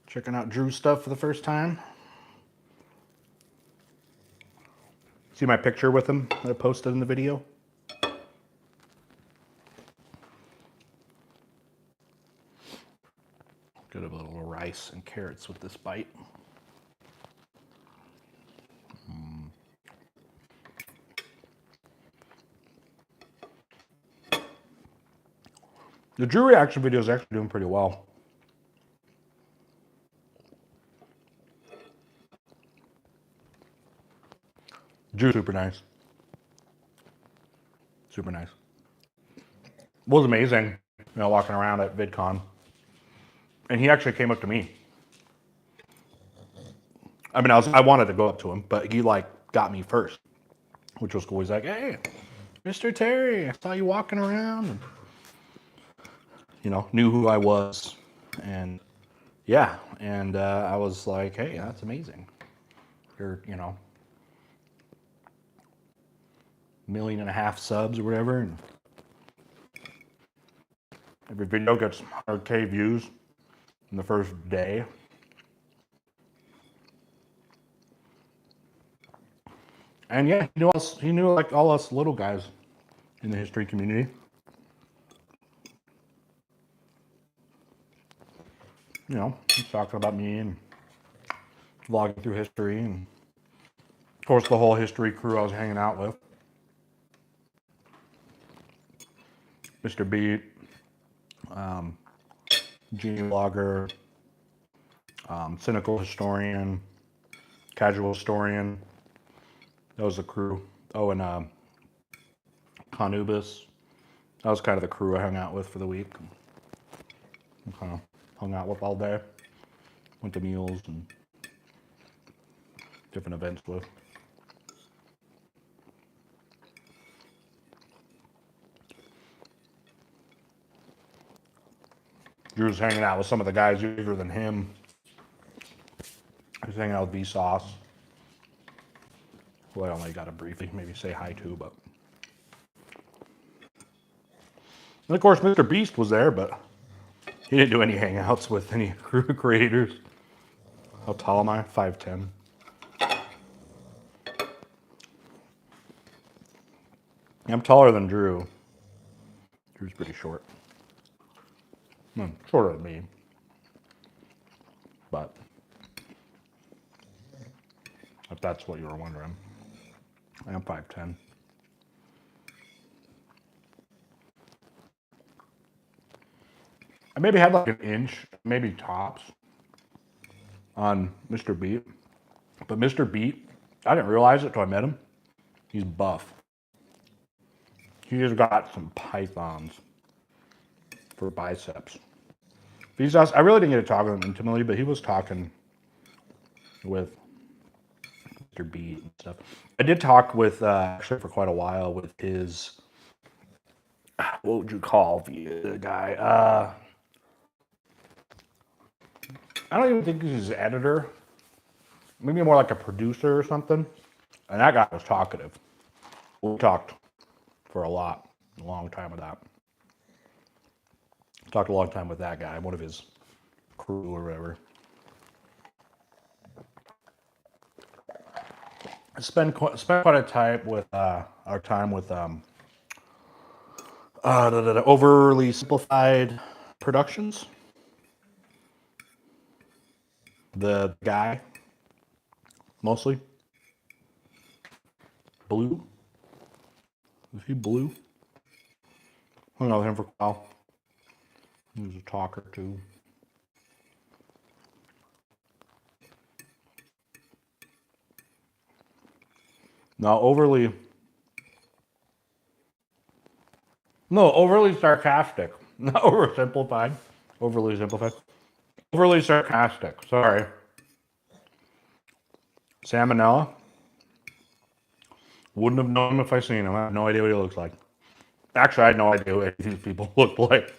Checking out Drew's stuff for the first time. See my picture with him that I posted in the video? Get a little rice and carrots with this bite. The Drew reaction video is actually doing pretty well. Drew's super nice. Super nice. It was amazing, walking around at VidCon. And he actually came up to me. I mean, I wanted to go up to him, but he got me first, which was cool. He's like, "Hey, Mr. Terry, I saw you walking around." And, knew who I was, and yeah, and I was like, "Hey, that's amazing. You're, 1.5 million subs or whatever, and every video gets 100K views in the first day." And yeah, he knew us. He knew like all us little guys in the history community. You know, he's talking about me and vlogging through history, and of course the whole history crew I was hanging out with. Mr. Beat, Genie Vlogger, Cynical Historian, Casual Historian. That was the crew. Oh, and Conubis. That was kind of the crew I hung out with for the week. Kind of hung out with all day. Went to meals and different events with. Drew's hanging out with some of the guys younger than him. He was hanging out with Vsauce. Who I only got to briefly maybe say hi to, but. And of course, Mr. Beast was there, but he didn't do any hangouts with any crew creators. How tall am I? 5'10". I'm taller than Drew. Drew's pretty short. Shorter than me. But if that's what you were wondering, I am 5'10". I maybe had like an inch, maybe tops, on Mr. Beat. But Mr. Beat, I didn't realize it till I met him. He's buff. He just got some pythons for biceps. I really didn't get to talk to him intimately, but he was talking with Mr. Beat and stuff. I did talk with, actually for quite a while, with his, what would you call the guy? I don't even think he's his editor. Maybe more like a producer or something. And that guy was talkative. We talked for a long time with that. Talked a long time with that guy, one of his crew or whatever. I spent quite a time with our time with Overly Simplified Productions. The guy, mostly. Blue. Is he blue? Hung out with him for a while. He was a talker too. No, overly sarcastic. Not oversimplified. Overly simplified. Overly sarcastic. Sorry. Salmonella. Wouldn't have known him if I seen him. I have no idea what he looks like. Actually, I had no idea what these people looked like.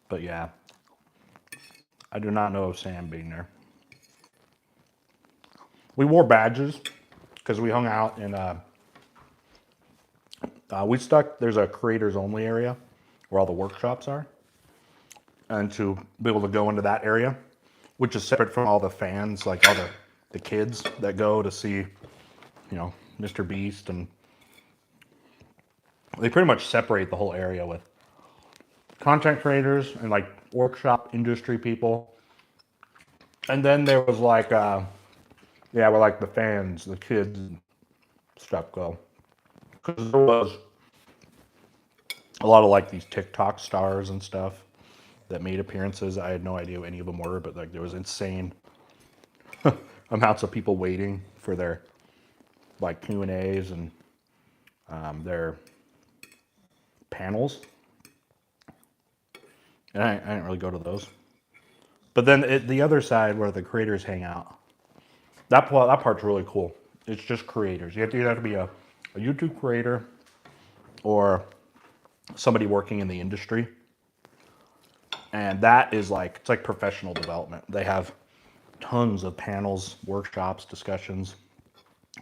But yeah, I do not know of Sam being there. We wore badges because we hung out in there's a creators only area where all the workshops are. And to be able to go into that area, which is separate from all the fans, like all the kids that go to see, you know, Mr. Beast, and they pretty much separate the whole area with content creators and like workshop industry people. And then there was like, where like the fans, the kids and stuff go. Because there was a lot of like these TikTok stars and stuff that made appearances. I had no idea who any of them were, but like there was insane amounts of people waiting for their like Q&As and their panels. And I didn't really go to those. But then the other side where the creators hang out, that part's really cool. It's just creators. You have to be a YouTube creator or somebody working in the industry. And that is like, it's like professional development. They have tons of panels, workshops, discussions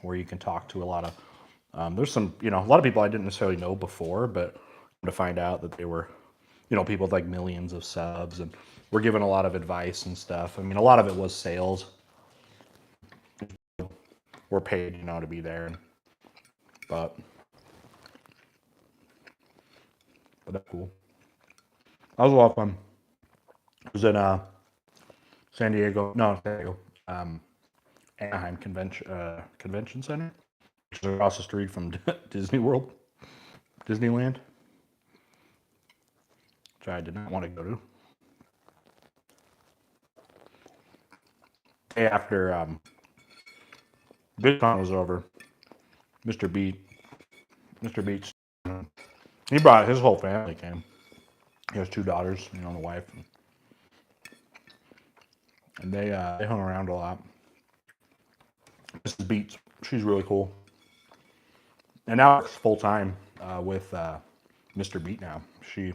where you can talk to a lot of, there's some, a lot of people I didn't necessarily know before, but to find out that they were, people with like millions of subs and were given a lot of advice and stuff. I mean, a lot of it was sales. we're paid, you know, to be there. But that's cool. That was a lot of fun. It was in San Diego, Anaheim Convention Center, which is across the street from Disney World, Disneyland, which I did not want to go to. After VidCon was over, Mr. Beats, he brought his whole family came. He has 2 daughters, you know, and a wife, and they hung around a lot. Mrs. Beats, she's really cool, and now works full time with Mr. Beat. Now she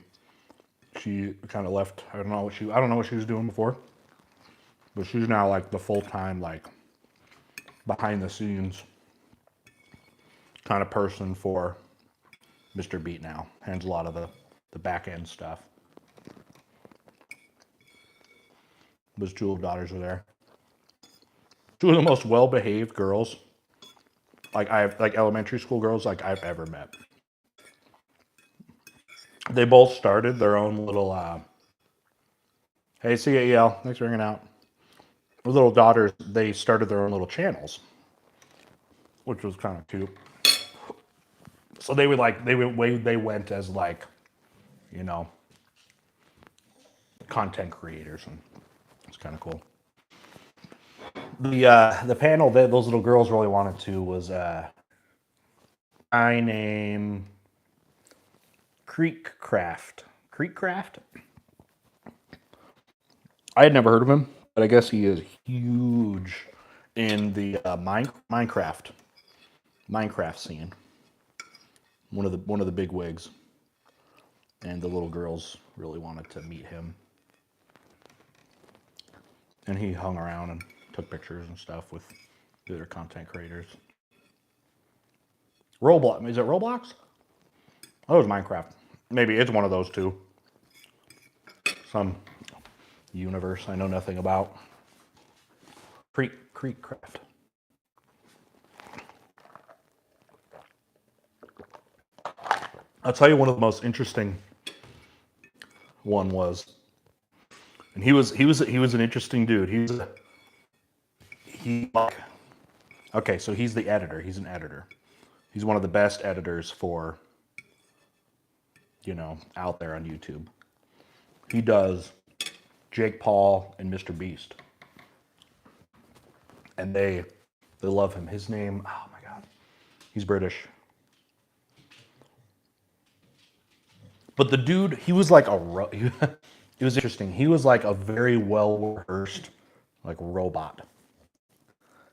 kind of left. I don't know what she was doing before, but she's now like the full time, like behind the scenes kind of person for Mr. Beat now. Handles a lot of the back end stuff. Those 2 daughters are there. 2 of the most well behaved girls, like elementary school girls, like I've ever met. They both started their own little hey, see ya, EL, thanks for hanging out. The little daughters, they started their own little channels, which was kind of cute. So they went as like, you know, content creators, and it's kind of cool. The panel that those little girls really wanted to was a guy named Creekcraft. I had never heard of him, but I guess he is huge in the Minecraft scene. One of the big wigs, and the little girls really wanted to meet him, and he hung around and took pictures and stuff with the other content creators. Roblox, is it Roblox? Oh, it was Minecraft. Maybe it's one of those 2. Some universe I know nothing about. Creekcraft. I'll tell you one of the most interesting one was, and he was an interesting dude. Okay, so he's the editor. He's an editor. He's one of the best editors for, you know, out there on YouTube. He does Jake Paul and Mr. Beast, and they love him. His name, oh my God, he's British. But the dude, he was like it was interesting. He was like a very well-rehearsed, like, robot.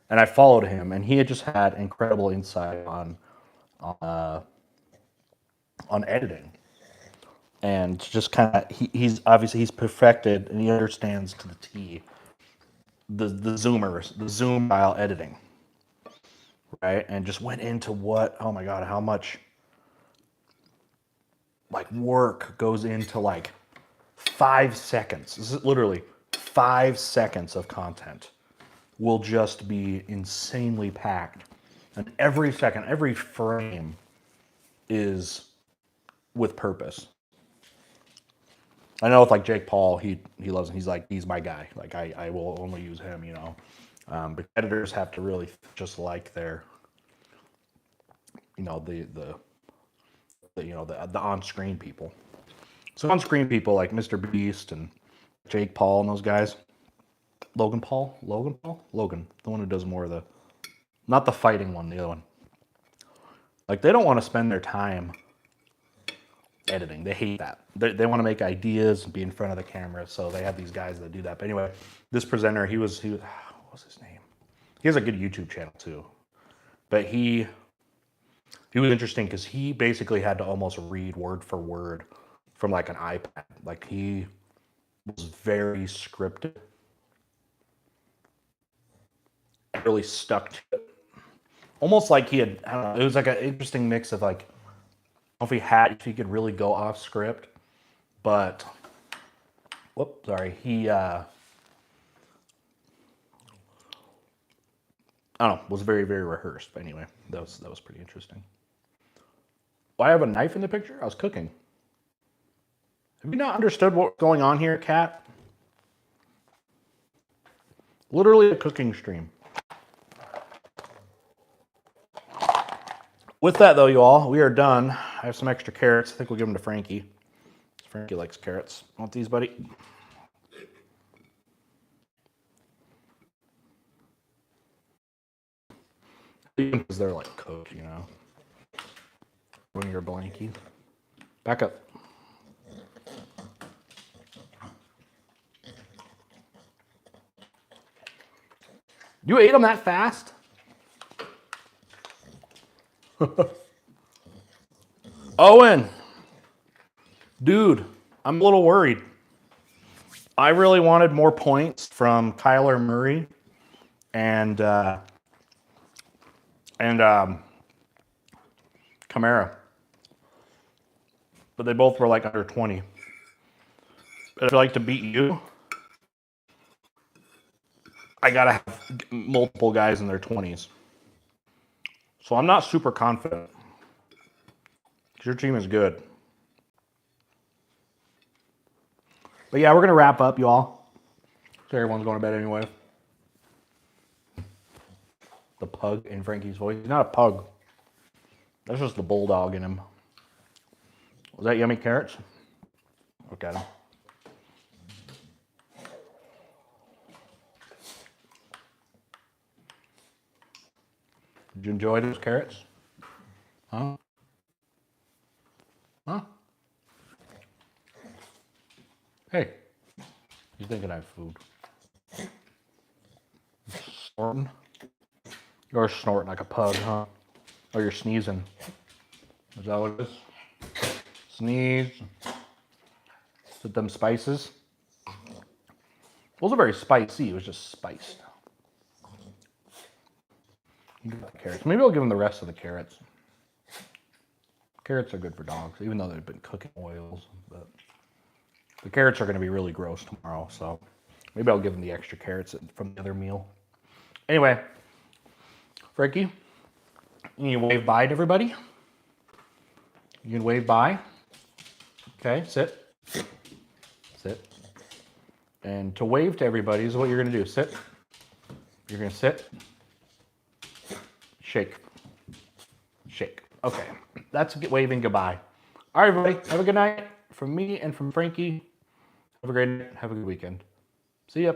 And I followed him, and he had just had incredible insight on editing, and just kind of he's obviously perfected, and he understands to the T the zoom style editing, right? And just went into oh my God, how much like work goes into like 5 seconds. This is literally 5 seconds of content will just be insanely packed. And every second, every frame is with purpose. I know with like Jake Paul, he loves him. He's like, he's my guy. Like I will only use him, you know. But editors have to really just like their, you know, the on-screen people. So on-screen people like Mr. Beast and Jake Paul and those guys. Logan, the one who does more of the, not the fighting one, the other one. Like, they don't want to spend their time editing. They hate that. They want to make ideas and be in front of the camera, so they have these guys that do that. But anyway, this presenter, he was what was his name? He has a good YouTube channel too. But he was interesting because he basically had to almost read word for word from like an iPad. Like, he was very scripted. Really stuck to it. Almost like he had, I don't know, it was like an interesting mix of like, I don't know if he could really go off script, but, he I don't know, was very, very rehearsed. But anyway, that was pretty interesting. Why I have a knife in the picture? I was cooking. Have you not understood what's going on here, Kat? Literally a cooking stream. With that, though, you all, we are done. I have some extra carrots. I think we'll give them to Frankie. Frankie likes carrots. Want these, buddy? Because they're like cooked, you know. When you're blanky. Back up. You ate them that fast? Owen, dude, I'm a little worried. I really wanted more points from Kyler Murray and Kamara, but they both were like under 20. But if I like to beat you, I gotta have multiple guys in their 20s. So I'm not super confident. Your team is good. But yeah, we're going to wrap up, y'all. So everyone's going to bed anyway. The pug in Frankie's voice. He's not a pug. That's just the bulldog in him. Was that yummy carrots? Look at him. Did you enjoy those carrots? Huh? Huh? Hey, you thinking I have food? Snorting? You're snorting like a pug, huh? Or you're sneezing. Is that what it is? Sneeze. Is it them spices? It wasn't very spicy, it was just spiced. Carrots. Maybe I'll give them the rest of the carrots. Carrots are good for dogs, even though they've been cooking oils. But the carrots are going to be really gross tomorrow, so maybe I'll give them the extra carrots from the other meal. Anyway, Frankie, you can wave bye to everybody. You can wave bye. Okay, sit. Sit. And to wave to everybody is what you're going to do. Sit. You're going to sit. Shake. Shake. Okay, that's waving goodbye. All right, everybody, have a good night from me and from Frankie. Have a great night. Have a good weekend. See ya.